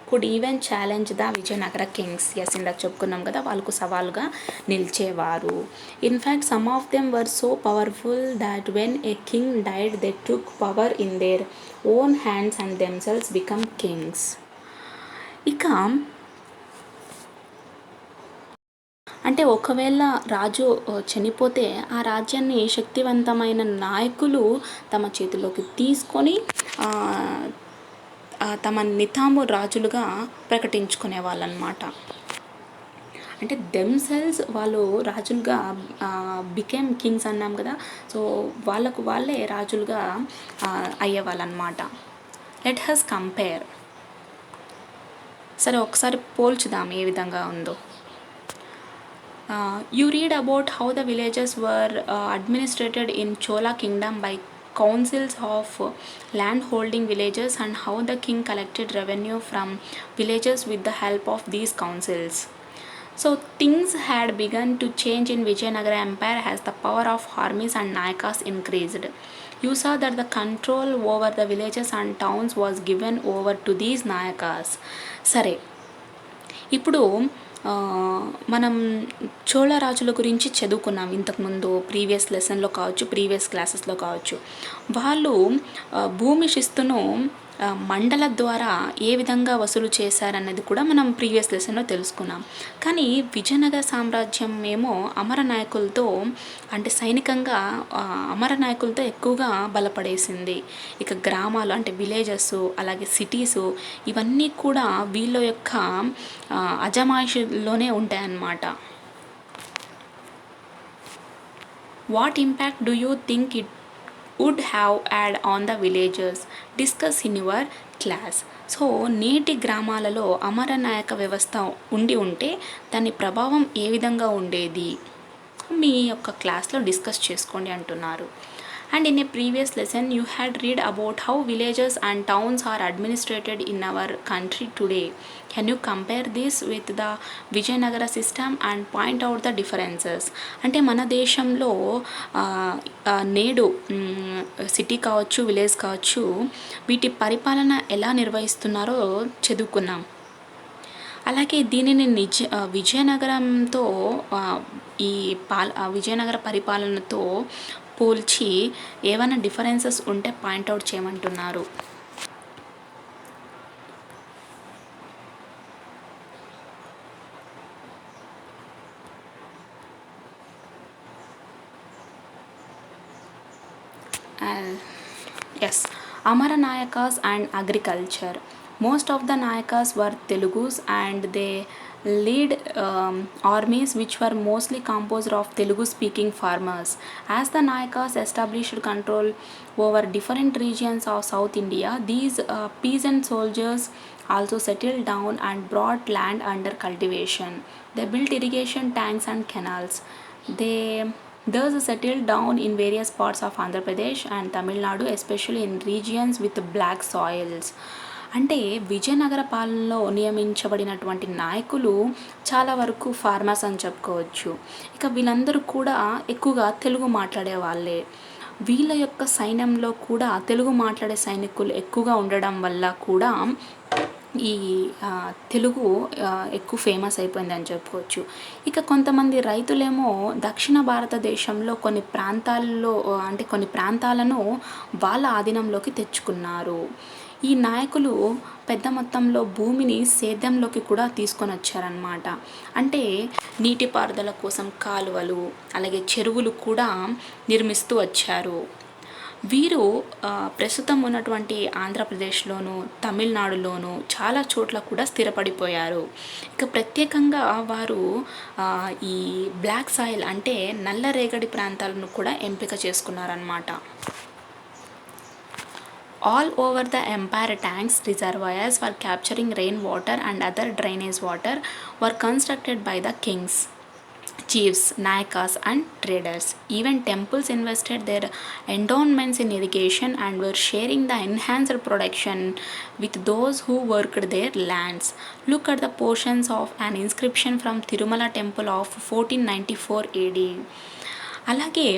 could even challenge the Vijayanagara kings. Yes, ఇందాక చెప్పుకున్నాం కదా, వాళ్ళకు సవాలుగా నిలిచేవారు. In fact some of them were so powerful that when a king died they took power in their own hands and themselves become kings. ఇక అంటే ఒకవేళ రాజు చనిపోతే ఆ రాజ్యాన్ని శక్తివంతమైన నాయకులు తమ చేతిలోకి తీసుకొని తమ నితాము రాజులుగా ప్రకటించుకునే వాళ్ళనమాట. అంటే దెమ్సెల్స్ వాళ్ళు రాజులుగా బికేమ్ కింగ్స్ అన్నాం కదా, సో వాళ్ళకు వాళ్ళే రాజులుగా అయ్యేవాళ్ళనమాట. Let has compare. సరే ఒకసారి పోల్చుదాం ఏ విధంగా ఉందో. You read about how the villages were administrated in Chola kingdom by councils of land-holding villages and how the king collected revenue from villages with the help of these councils. So things had begun to change in Vijayanagara Empire as the power of armies and Nayakas increased. You saw that the control over the villages and towns was given over to these Nayakas. సరే, ఇప్పుడు మనం చోళ రాజుల గురించి చదువుకున్నాం ఇంతకుముందు previous లెసన్లో కావచ్చు, previous క్లాసెస్లో కావచ్చు. వాళ్ళు భూమి శిస్తును మండల ద్వారా ఏ విధంగా వసూలు చేశారన్నది కూడా మనం ప్రీవియస్ లెసన్లో తెలుసుకున్నాం. కానీ విజయనగర సామ్రాజ్యం ఏమో అమర నాయకులతో అంటే సైనికంగా అమర నాయకులతో ఎక్కువగా బలపడేసింది. ఇక గ్రామాలు అంటే విలేజెస్ అలాగే సిటీసు ఇవన్నీ కూడా వీళ్ళ యొక్క అజమాయిషీలోనే ఉంటాయన్నమాట. What impact do you think it would have had on the villagers? Discuss in your class. So నేటి గ్రామాలలో అమరనాయక వ్యవస్థ ఉంటే దాని ప్రభావం ఏ విధంగా ఉండేది మీ యొక్క క్లాస్లో డిస్కస్ చేసుకోండి అంటున్నారు. And in a previous lesson you had read about how villages and towns are administrated in our country today. Can you compare this with the Vijayanagara system and point out the differences? అంటే మన దేశంలో నేడు city కావచ్చు, village కావచ్చు, వీటి పరిపాలన ఎలా నిర్వహిస్తున్నారో చదువుకున్నాం. అలాగే దీనిని విజయనగరంతో ఈ విజయనగర పరిపాలనతో పోల్చి ఏమైనా డిఫరెన్సెస్ ఉంటే పాయింట్అవుట్ చేయమంటున్నారు. Yes, Amara Nayakas and agriculture. Most of the Nayakas were Telugus and they lead armies which were mostly composed of Telugu speaking farmers. As the Nayakas established control over different regions of South India, these peasant soldiers also settled down and brought land under cultivation. They built irrigation tanks and canals. They thus settled down in various parts of Andhra Pradesh and Tamil Nadu, especially in regions with black soils. అంటే విజయనగర పాలనలో నియమించబడినటువంటి నాయకులు చాలా వరకు farmers అని చెప్పుకోవచ్చు. ఇక వీళ్ళందరూ కూడా ఎక్కువగా తెలుగు మాట్లాడే వాళ్ళే. వీళ్ళ యొక్క సైన్యంలో కూడా తెలుగు మాట్లాడే సైనికులు ఎక్కువగా ఉండడం వల్ల కూడా ఈ తెలుగు ఎక్కువ ఫేమస్ అయిపోయిందని చెప్పుకోవచ్చు. ఇక కొంతమంది రైతులేమో దక్షిణ భారతదేశంలో కొన్ని ప్రాంతాల్లో అంటే కొన్ని ప్రాంతాలను వాళ్ళ ఆధీనంలోకి తెచ్చుకున్నారు. ఈ నాయకులు పెద్ద మొత్తంలో భూమిని సేద్యంలోకి కూడా తీసుకొని వచ్చారనమాట. అంటే నీటిపారుదల కోసం కాలువలు అలాగే చెరువులు కూడా నిర్మిస్తూ వచ్చారు. వీరు ప్రస్తుతం ఉన్నటువంటి ఆంధ్రప్రదేశ్లోను తమిళనాడులోను చాలా చోట్ల కూడా స్థిరపడిపోయారు. ఇక ప్రత్యేకంగా వారు ఈ బ్లాక్ సాయిల్ అంటే నల్లరేగడి ప్రాంతాలను కూడా ఎంపిక చేసుకున్నారన్నమాట. All over the empire, tanks, reservoirs for capturing rainwater and other drainage water were constructed by the kings, chiefs, nayakas and traders. Even temples invested their endowments in irrigation and were sharing the enhanced production with those who worked their lands. Look at the portions of an inscription from Tirumala temple of 1494 AD. అలాగే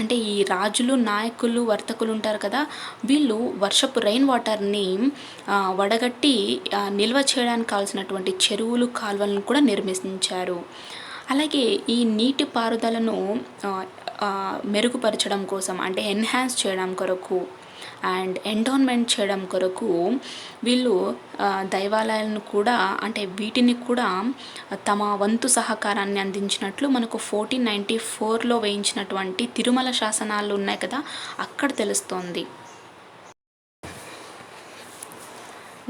అంటే ఈ రాజులు నాయకులు వర్తకులు ఉంటారు కదా, వీళ్ళు వర్షపు రెయిన్ వాటర్ని వడగట్టి నిల్వ చేయడానికి కావాల్సినటువంటి చెరువులు కాలువలను కూడా నిర్మించారు. అలాగే ఈ నీటి పారుదలను మెరుగుపరచడం కోసం అంటే ఎన్హాన్స్ చేయడం కొరకు అండ్ ఎండోన్మెంట్ చేయడం కొరకు వీళ్ళు దైవాలయాలను కూడా అంటే వీటిని కూడా తమ వంతు సహకారాన్ని అందించినట్లు మనకు 1494లో వేయించినటువంటి తిరుమల శాసనాలు ఉన్నాయి కదా, అక్కడ తెలుస్తోంది.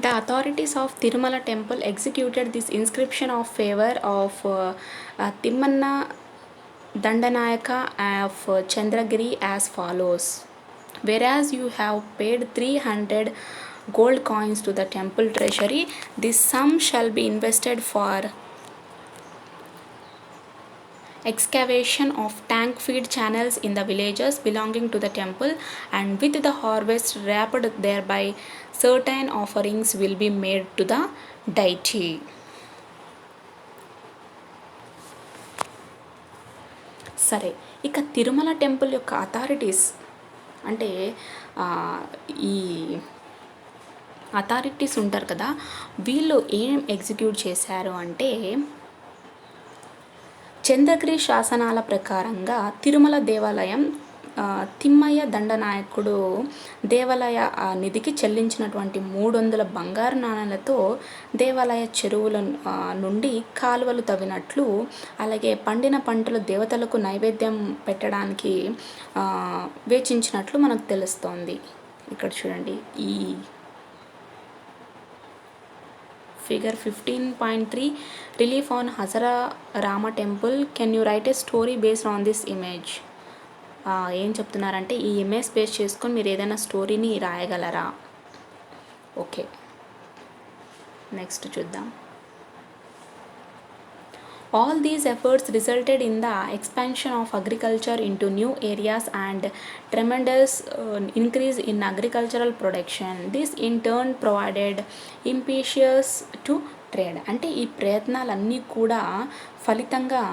The authorities of Tirumala temple executed this inscription of favor of Timmanna Dandanayaka of Chandragiri as follows. Whereas you have paid 300 gold coins to the temple treasury, this sum shall be invested for excavation of tank feed channels in the villages belonging to the temple, and with the harvest wrapped thereby certain offerings will be made to the deity. సరే, ఇక Tirumala temple యొక్క authorities అంటే ఈ authorities ఉంటారు కదా, వీళ్ళు ఏం execute చేశారు అంటే చంద్రగిరి శాసనాల ప్రకారంగా తిరుమల దేవాలయం తిమ్మయ్య దండనాయకుడు దేవాలయ నిధికి చెల్లించినటువంటి 300 బంగారు నాణేలతో దేవాలయ చెరువుల నుండి కాలువలు తవ్వినట్లు, అలాగే పండిన పంటలు దేవతలకు నైవేద్యం పెట్టడానికి వేచించినట్లు మనకు తెలుస్తోంది. ఇక్కడ చూడండి ఈ figure 15.3 relief on Hazara Rama temple. Can you write a story based on this image? ఏం చెప్తున్నారంటే ఈ ఇమేజ్ బేస్ చేసుకొని మీరు ఏదైనా స్టోరీని రాయగలరా? ఓకే, నెక్స్ట్ చూద్దాం. All these efforts resulted in the expansion of agriculture into new areas and tremendous increase in agricultural production. This in turn provided impetus to trade. అంటే ఈ ప్రయత్నాలన్నీ కూడా ఫలితంగా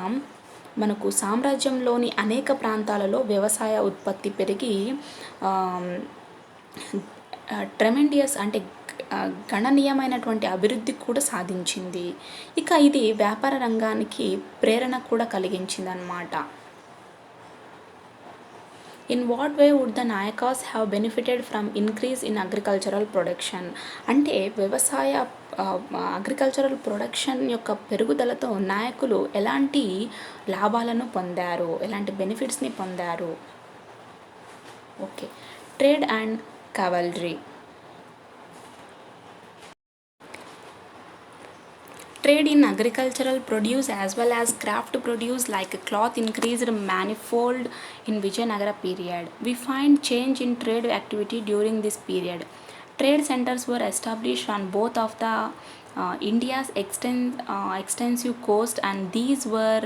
మనకు సామ్రాజ్యంలోని అనేక ప్రాంతాలలో వ్యవసాయ ఉత్పత్తి పెరిగి ట్రెమెండియస్ అంటే గణనీయమైనటువంటి అభివృద్ధి కూడా సాధించింది. ఇక ఇది వ్యాపార రంగానికి ప్రేరణ కూడా కలిగించింది అన్నమాట. In what way would the Nayakas have benefited from increase in agricultural production? అంటే వ్యవసాయ అగ్రికల్చరల్ ప్రొడక్షన్ యొక్క పెరుగుదలతో నాయకులు ఎలాంటి లాభాలను పొందారు, ఎలాంటి బెనిఫిట్స్ని పొందారు? Okay, trade and cavalry. Trade in agricultural produce as well as craft produce like cloth increased manifold in Vijayanagara period. We find change in trade activity during this period. Trade centers were established on both of the India's extensive coast, and these were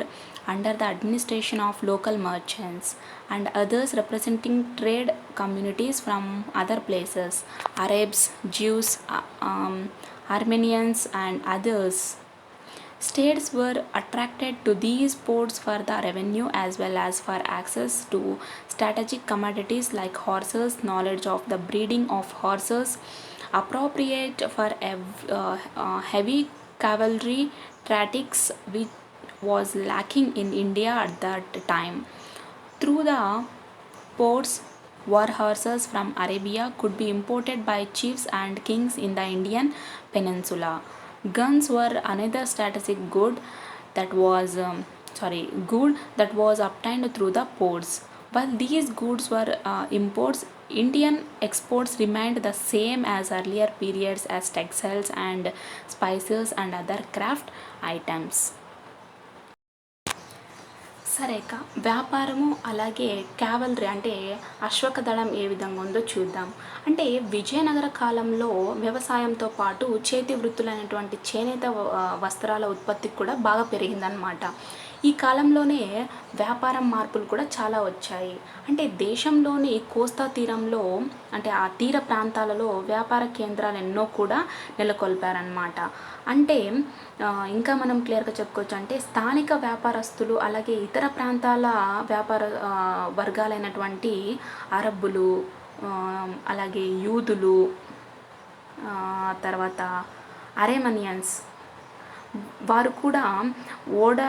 under the administration of local merchants and others representing trade communities from other places, Arabs, Jews, Armenians, and others. States were attracted to these ports for the revenue as well as for access to strategic commodities like horses, knowledge of the breeding of horses, appropriate for heavy cavalry tactics, which was lacking in India at that time. Through the ports, war horses from Arabia could be imported by chiefs and kings in the Indian peninsula. Guns were another strategic good that was obtained through the ports. While these goods were imports, Indian exports remained the same as earlier periods as textiles and spices and other craft items. సరే అక్క, వ్యాపారము అలాగే cavalry అంటే అశ్వక దళం ఏ విధంగా ఉందో చూద్దాం. అంటే విజయనగర కాలంలో వ్యవసాయంతో పాటు చేతి వృత్తులైనటువంటి చేనేత వస్త్రాల ఉత్పత్తి కూడా బాగా పెరిగిందనమాట. ఈ కాలంలోనే వ్యాపారం మార్పులు కూడా చాలా వచ్చాయి. అంటే దేశంలోని కోస్తా తీరంలో అంటే ఆ తీర ప్రాంతాలలో వ్యాపార కేంద్రాలు ఎన్నో కూడా నెలకొల్పారనమాట. అంటే ఇంకా మనం క్లియర్గా చెప్పుకోవచ్చు అంటే స్థానిక వ్యాపారస్తులు అలాగే ఇతర ప్రాంతాల వ్యాపార వర్గాలైనటువంటి అరబ్బులు, అలాగే యూదులు, తర్వాత అరేమనియన్స్ వారు కూడా ఓడ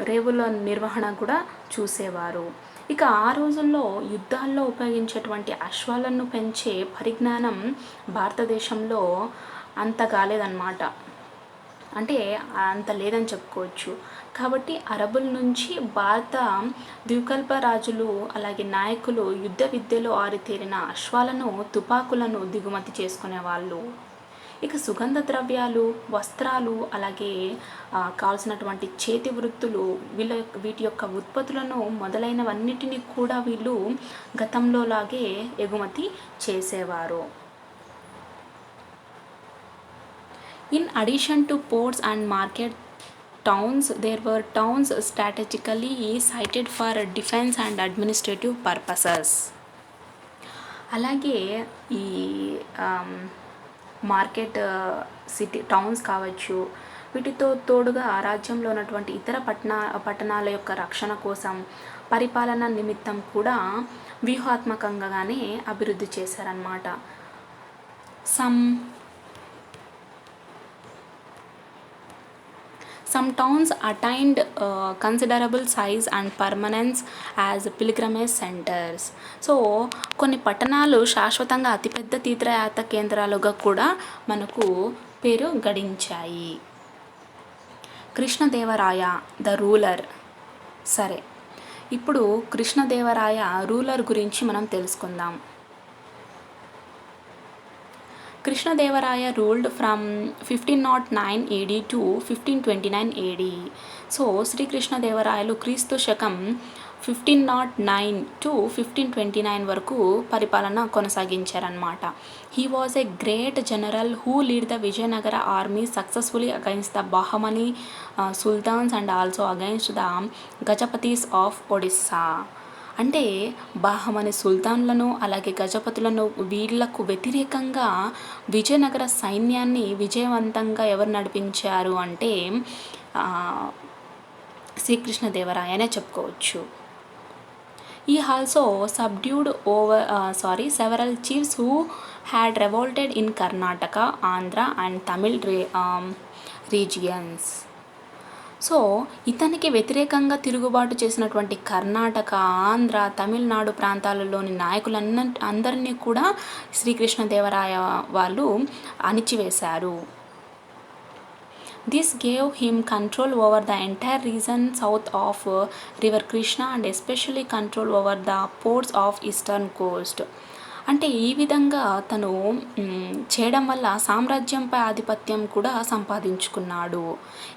రేవుల నిర్వహణ కూడా చూసేవారు. ఇక ఆ రోజుల్లో యుద్ధాల్లో ఉపయోగించేటువంటి అశ్వాలను పెంచే పరిజ్ఞానం భారతదేశంలో అంత కాలేదన్నమాట. అంటే అంత లేదని చెప్పుకోవచ్చు. కాబట్టి అరబుల నుంచి భారత ద్వీపకల్ప రాజులు అలాగే నాయకులు యుద్ధ విద్యలో ఆరితేరిన అశ్వాలను, తుపాకులను దిగుమతి చేసుకునేవాళ్ళు. ఇక సుగంధ ద్రవ్యాలు, వస్త్రాలు అలాగే కావాల్సినటువంటి చేతి వృత్తులు వీటి యొక్క ఉత్పత్తులను మొదలైనవన్నిటినీ కూడా వీళ్ళు గతంలో లాగే ఎగుమతి చేసేవారు. In addition to ports and market towns, there were towns strategically sited for defense and administrative purposes. అలాగే ఈ మార్కెట్ సిటీ టౌన్స్ కావచ్చు, వీటితో తోడుగా రాజ్యంలో ఉన్నటువంటి ఇతర పట్టణాల యొక్క రక్షణ కోసం, పరిపాలన నిమిత్తం కూడా వ్యూహాత్మకంగానే అభివృద్ధి చేశారన్నమాట. Some towns attained considerable size and permanence as pilgrimage centers. So కొన్ని పట్టణాలు శాశ్వతంగా అతిపెద్ద తీర్థయాత్ర కేంద్రాలుగా కూడా మనకు పేరు గడించాయి. Krishnadevaraya the ruler. సరే, ఇప్పుడు కృష్ణదేవరాయ రూలర్ గురించి మనం తెలుసుకుందాం. Krishnadevaraya ruled from 1509 AD to 1529 AD. So Shri Krishnadevarayalu క్రీస్తు శకం 1509 to 1529 వరకు పరిపాలన కొనసాగించారన్నమాట. He was a great general who led the Vijayanagara army successfully against the Bahmani sultans and also against the Gajapatis of Odisha. అంటే బాహమని సుల్తాన్లను అలాగే గజపతులను వీళ్లకు వ్యతిరేకంగా విజయనగర సైన్యాన్ని విజయవంతంగా ఎవరు నడిపించారు అంటే శ్రీకృష్ణదేవరాయనే చెప్పుకోవచ్చు. He also subdued several chiefs who had revolted in Karnataka, Andhra and Tamil regions. So ఇతనికి వ్యతిరేకంగా తిరుగుబాటు చేసినటువంటి కర్ణాటక, ఆంధ్ర, తమిళనాడు ప్రాంతాలలోని అందరినీ కూడా శ్రీకృష్ణదేవరాయ వాళ్ళు అణిచివేశారు. This gave him control over the entire region south of river Krishna and especially control over the ports of eastern coast. అంటే ఈ విధంగా తను చేయడం వల్ల సామ్రాజ్యంపై ఆధిపత్యం కూడా సంపాదించుకున్నాడు.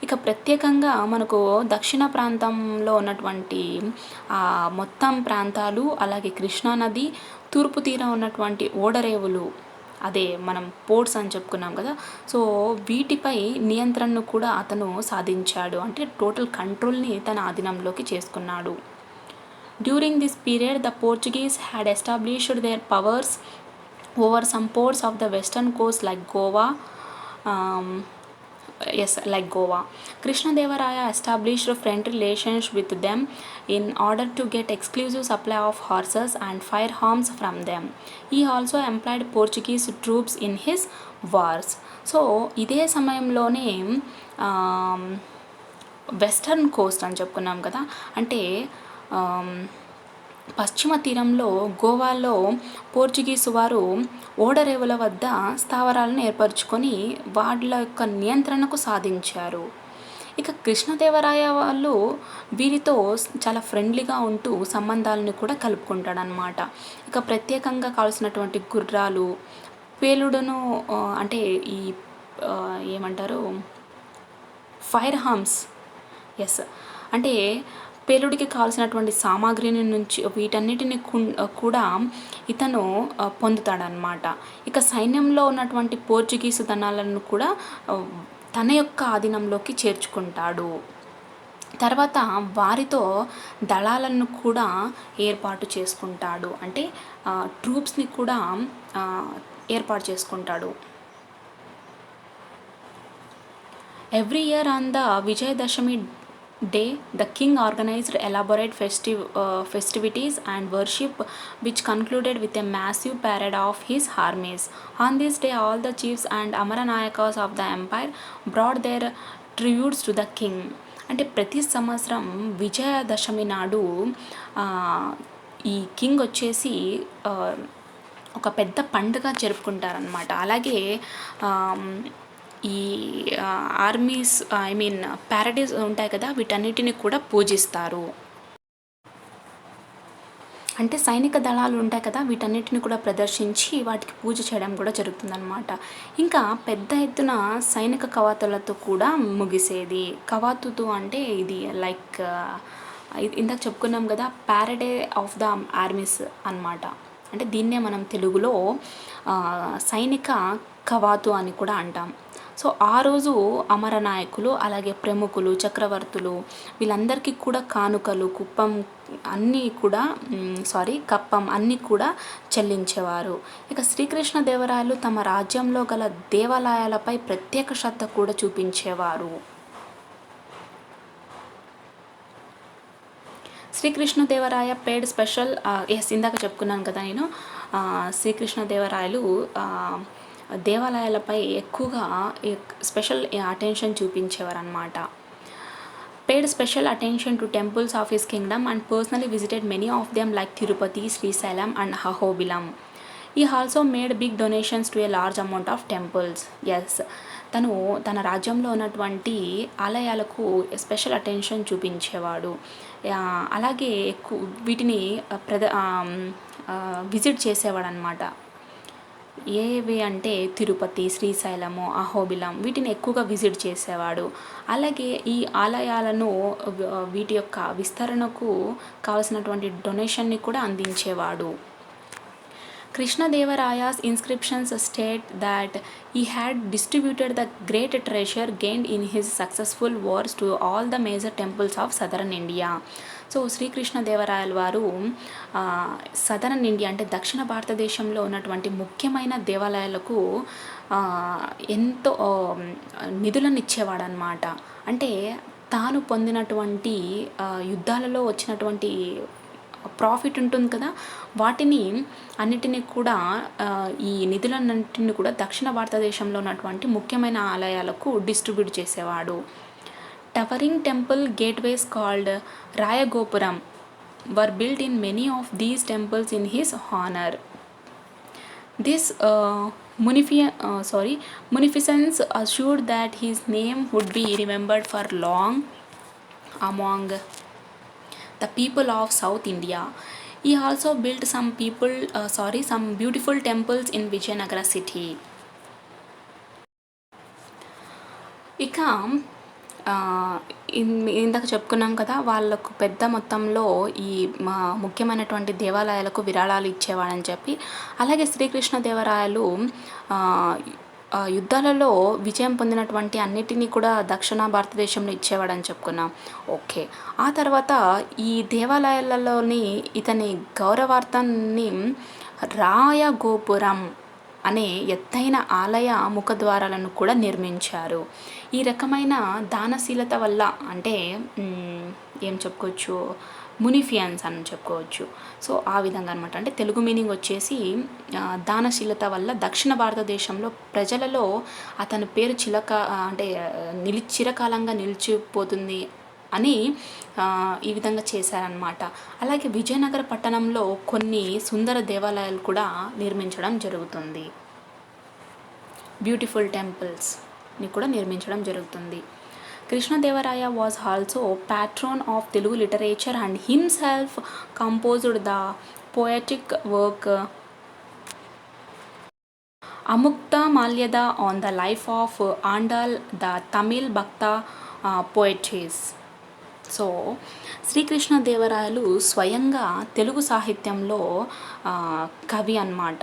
ఇక ప్రత్యేకంగా మనకు దక్షిణ ప్రాంతంలో ఉన్నటువంటి మొత్తం ప్రాంతాలు, అలాగే కృష్ణా నది, తూర్పు తీరం ఉన్నటువంటి ఓడరేవులు, అదే మనం పోర్ట్స్ అని చెప్పుకున్నాం కదా, సో వీటిపై నియంత్రణను కూడా అతను సాధించాడు. అంటే టోటల్ కంట్రోల్ని తన ఆధీనంలోకి చేసుకున్నాడు. During this period, the Portuguese had established their powers over some ports of the western coast like Goa. Um, like Goa. Krishnadevaraya established friendly relations with them in order to get exclusive supply of horses and firearms from them. He also employed Portuguese troops in his wars. So ఇదే సమయంలోనే western Coast అని చెప్పుకున్నాం కదా, అంటే పశ్చిమ తీరంలో గోవాలో Portuguese వారు ఓడరేవుల వద్ద స్థావరాలను ఏర్పరచుకొని వాళ్ళ యొక్క నియంత్రణకు సాధించారు. ఇక కృష్ణదేవరాయ వాళ్ళు వీరితో చాలా ఫ్రెండ్లీగా ఉంటూ సంబంధాలను కూడా కలుపుకుంటాడనమాట. ఇక ప్రత్యేకంగా కావాల్సినటువంటి గుర్రాలు, పేలుడును అంటే ఈ ఏమంటారు ఫైర్ హార్మ్స్, అంటే పేలుడికి కావాల్సినటువంటి సామాగ్రిని నుంచి వీటన్నిటిని కూడా ఇతను పొందుతాడనమాట. ఇక సైన్యంలో ఉన్నటువంటి పోర్చుగీసు దళాలను కూడా తన యొక్క ఆధీనంలోకి చేర్చుకుంటాడు. తర్వాత వారితో దళాలను కూడా ఏర్పాటు చేసుకుంటాడు, అంటే ట్రూప్స్ని కూడా ఏర్పాటు చేసుకుంటాడు. Every year on the Vijayadashami day, the king organized elaborate festivities and worship, which concluded with a massive parade of his armies. On this day, all the chiefs and Amaranayakas of the empire brought their tributes to the king. అంటే ప్రతి సంవత్సరం విజయదశమి నాడు ఈ king వచ్చేసి ఒక పెద్ద పండుగ జరుపుకుంటారనమాట. అలాగే ఈ ఆర్మీస్ ప్యారడైస్ ఉంటాయి కదా, వీటన్నిటిని కూడా పూజిస్తారు. అంటే సైనిక దళాలు ఉంటాయి కదా, వీటన్నిటిని కూడా ప్రదర్శించి వాటికి పూజ చేయడం కూడా జరుగుతుందన్నమాట. ఇంకా పెద్ద ఎత్తున సైనిక కవాతులతో కూడా ముగిసేది. కవాతుతో అంటే ఇది లైక్ ఇందాక చెప్పుకున్నాం కదా, ప్యారడే ఆఫ్ ద ఆర్మీస్ అన్నమాట. అంటే దీన్నే మనం తెలుగులో సైనిక కవాతు అని కూడా అంటాం. సో ఆ రోజు అమరనాయకులు, అలాగే ప్రముఖులు, చక్రవర్తులు వీళ్ళందరికీ కూడా కానుకలు, కప్పం అన్నీ కూడా చెల్లించేవారు. ఇక శ్రీకృష్ణదేవరాయలు తమ రాజ్యంలో గల దేవాలయాలపై ప్రత్యేక శ్రద్ధ కూడా చూపించేవారు. శ్రీకృష్ణదేవరాయ పేడ్ స్పెషల్ ఇందాక చెప్పుకున్నాను కదా నేను, శ్రీకృష్ణదేవరాయలు దేవాలయాలపై ఎక్కువగా స్పెషల్ అటెన్షన్ చూపించేవారు అనమాట. paid special attention to temples of his kingdom and personally visited many of them like Tirupati, Srisailam and Ahobilam. He also made big donations to a large amount of temples. Yes, తను తన రాజ్యంలో ఉన్నటువంటి ఆలయాలకు special attention చూపించేవాడు. అలాగే వీటిని visit చేసేవాడు అనమాట. ఏవి అంటే తిరుపతి, శ్రీశైలము, అహోబిలం వీటిని ఎక్కువగా విజిట్ చేసేవాడు. అలాగే ఈ ఆలయాలను వీటి యొక్క విస్తరణకు కావలసినటువంటి డొనేషన్ని కూడా అందించేవాడు. Krishnadevarayas inscriptions state that he had distributed the great treasure gained in his successful wars to all the major temples of southern India. So శ్రీకృష్ణదేవరాయల వారు సదరన్ ఇండియా అంటే దక్షిణ భారతదేశంలో ఉన్నటువంటి ముఖ్యమైన దేవాలయాలకు ఎంతో నిధులను ఇచ్చేవాడు అనమాట. అంటే తాను పొందినటువంటి యుద్ధాలలో వచ్చినటువంటి ప్రాఫిట్ ఉంటుంది కదా, వాటిని అన్నిటినీ కూడా ఈ నిధులన్నింటినీ కూడా దక్షిణ భారతదేశంలో ఉన్నటువంటి ముఖ్యమైన ఆలయాలకు డిస్ట్రిబ్యూట్ చేసేవాడు. Towering temple gateways called Rayagopuram were built in many of these temples in his honor. This munificence assured that his name would be remembered for long among the people of South India. He also built some beautiful temples in Vijayanagara city. ఇక ఆ, ఇందాక చెప్పుకున్నాం కదా, వాళ్ళకు పెద్ద మొత్తంలో ఈ ముఖ్యమైనటువంటి దేవాలయాలకు విరాళాలు ఇచ్చేవాడని చెప్పి. అలాగే శ్రీకృష్ణదేవరాయలు ఆ, యుద్ధాలలో విజయం పొందినటువంటి అన్నిటినీ కూడా దక్షిణ భారతదేశంలో ఇచ్చేవాడని చెప్పుకున్నాం. ఓకే, ఆ తర్వాత ఈ దేవాలయాలలోని ఇతని గౌరవార్థాన్ని రాయగోపురం అనే ఎత్తైన ఆలయ ముఖద్వారాలను కూడా నిర్మించారు. ఈ రకమైన దానశీలత వల్ల, అంటే ఏం చెప్పుకోవచ్చు, మునిఫియన్స్ అని చెప్పుకోవచ్చు. సో ఆ విధంగా అనమాట. అంటే తెలుగు మీనింగ్ వచ్చేసి దానశీలత వల్ల దక్షిణ భారతదేశంలో ప్రజలలో అతని పేరు చిరకాలంగా నిలిచిపోతుంది అని ఈ విధంగా చేశారనమాట. అలాగే విజయనగర పట్టణంలో కొన్ని సుందర దేవాలయాలు కూడా నిర్మించడం జరుగుతుంది. బ్యూటిఫుల్ టెంపుల్స్ని కూడా నిర్మించడం జరుగుతుంది. Krishnadevaraya was also patron of Telugu literature and himself composed the poetic work Amukta Malyada on the life of Andal the Tamil bhakta poetess. So Krishnadevarayalu స్వయంగా తెలుగు సాహిత్యంలో కవి అన్నమాట.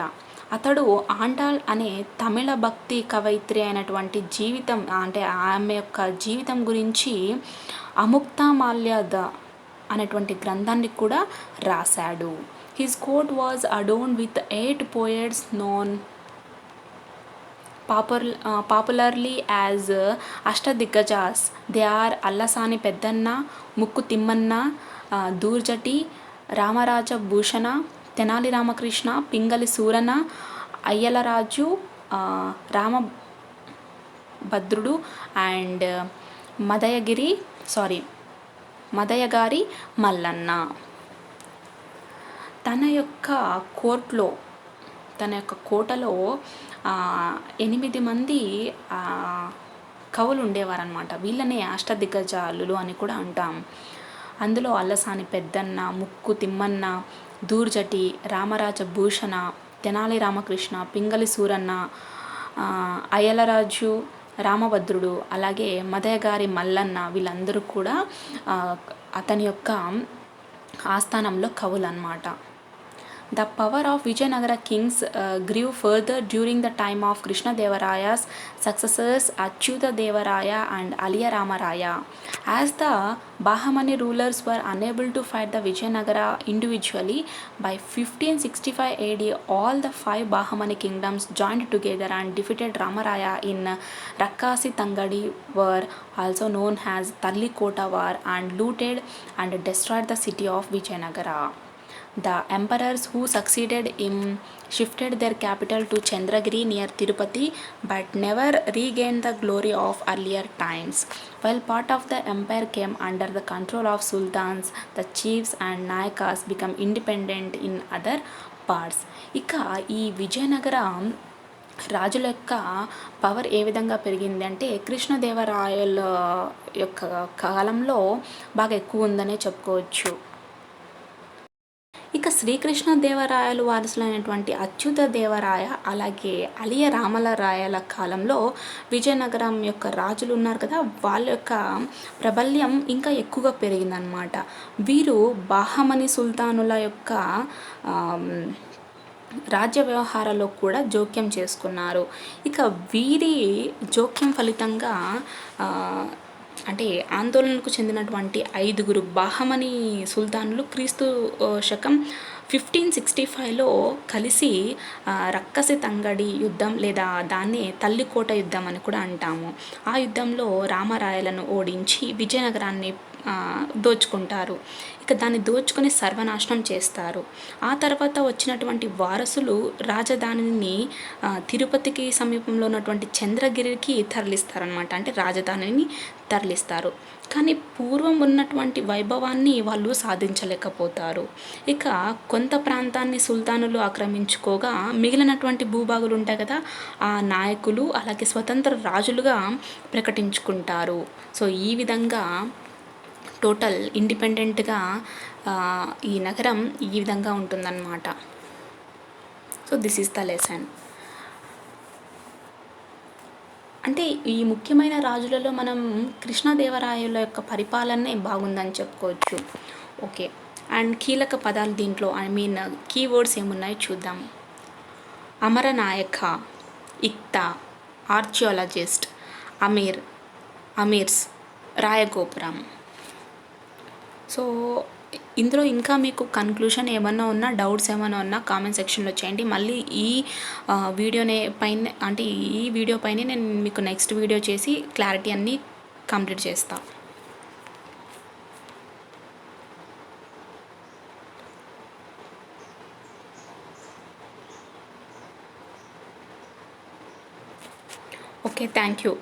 అతడు ఆండాల్ అనే తమిళ భక్తి కవయిత్రి అయినటువంటి జీవితం, అంటే ఆమె యొక్క జీవితం గురించి అముక్తమాల్యద అనేటువంటి గ్రంథాన్ని కూడా రాశాడు. His court was adorned with 8 poets known popularly as Ashtadiggajas. They are Allasani Peddanna, Mukku Timmanna, Dhurjati Ramaraja Bhushana, Tenali Ramakrishna, Pingali Surana, Ayyalaraju, Ramabhadrudu and Madayagari Mallanna. తన యొక్క కోటలో 8 మంది కవులు ఉండేవారనమాట. వీళ్ళనే అష్టదిగ్గజాలు అని కూడా అంటాం. అందులో అల్లసాని పెద్దన్న, ముక్కు తిమ్మన్న, దూర్జటి రామరాజ భూషణ, తెనాలి రామకృష్ణ, పింగళి సూరన్న, అయ్యలరాజు, రామభద్రుడు, అలాగే మదయగారి మల్లన్న, వీళ్ళందరూ కూడా అతని యొక్క ఆస్థానంలో కవులు అన్నమాట. The power of Vijayanagara kings grew further during the time of Krishnadevaraya's successors Achyuta Devaraya and Aliya Ramaraya. As the Bahamani rulers were unable to fight the Vijayanagara individually, by 1565 AD all the 5 Bahamani kingdoms joined together and defeated Ramaraya in Rakkasi Tangadi war, also known as Tallikota war, and looted and destroyed the city of Vijayanagara. The emperors who succeeded him shifted their capital to Chandragiri near Tirupati, but never regained the glory of earlier times. While part of the empire came under the control of sultans, the chiefs and nayakas became independent in other parts. ఇక ఈ విజయనగర రాజుల యొక్క power ఏ విధంగా పెరిగింది అంటే కృష్ణదేవరాయల యొక్క కాలంలో బాగా ఎక్కువ ఉందనే చెప్పుకోవచ్చు. ఇక శ్రీకృష్ణదేవరాయలు వారసులైనటువంటి అచ్యుత దేవరాయ అలాగే అలియ రామలరాయల కాలంలో విజయనగరం యొక్క రాజులు ఉన్నారు కదా, వాళ్ళ యొక్క ప్రాబల్యం ఇంకా ఎక్కువగా పెరిగిందనమాట. వీరు బాహమని సుల్తానుల యొక్క రాజ్య వ్యవహారాల్లో కూడా జోక్యం చేసుకున్నారు. ఇక వీరి జోక్యం ఫలితంగా అంటే ఆందోళనకు చెందినటువంటి 5 బాహమని సుల్తానులు క్రీస్తు శకం 1565లో కలిసి రక్కసి తంగడి యుద్ధం లేదా దాన్ని తల్లికోట యుద్ధం అని కూడా అంటాము. ఆ యుద్ధంలో రామరాయలను ఓడించి విజయనగరాన్ని దోచుకుంటారు. ఇక దాన్ని దోచుకొని సర్వనాశనం చేస్తారు. ఆ తర్వాత వచ్చినటువంటి వారసులు రాజధానిని తిరుపతికి సమీపంలో ఉన్నటువంటి చంద్రగిరికి తరలిస్తారనమాట. అంటే రాజధానిని తరలిస్తారు. కానీ పూర్వం ఉన్నటువంటి వైభవాన్ని వాళ్ళు సాధించలేకపోతారు. ఇక కొంత ప్రాంతాన్ని సుల్తానులు ఆక్రమించుకోగా మిగిలినటువంటి భూభాగులు ఉంటాయి కదా, ఆ నాయకులు అలాగే స్వతంత్ర రాజులుగా ప్రకటించుకుంటారు. సో ఈ విధంగా టోటల్ ఇండిపెండెంట్గా ఈ నగరం ఈ విధంగా ఉంటుందన్నమాట. So this is the lesson. అంటే ఈ ముఖ్యమైన రాజులలో మనం కృష్ణదేవరాయల యొక్క పరిపాలనే బాగుందని చెప్పుకోవచ్చు. ఓకే. అండ్ కీలక పదాలు దీంట్లో కీవర్డ్స్ ఏమున్నాయో చూద్దాం. అమరనాయక, ఇక్తా, ఆర్చియాలజిస్ట్, అమీర్స్, రాయగోపురం. సో ఇందులో ఇంకా మీకు కన్క్లూషన్ ఏమన్నా ఉన్నా, డౌట్స్ ఏమైనా ఉన్నా కామెంట్ సెక్షన్లో చేయండి. మళ్ళీ ఈ వీడియో పైన నేను మీకు నెక్స్ట్ వీడియో చేసి క్లారిటీ అన్నీ కంప్లీట్ చేస్తా. Okay, thank you.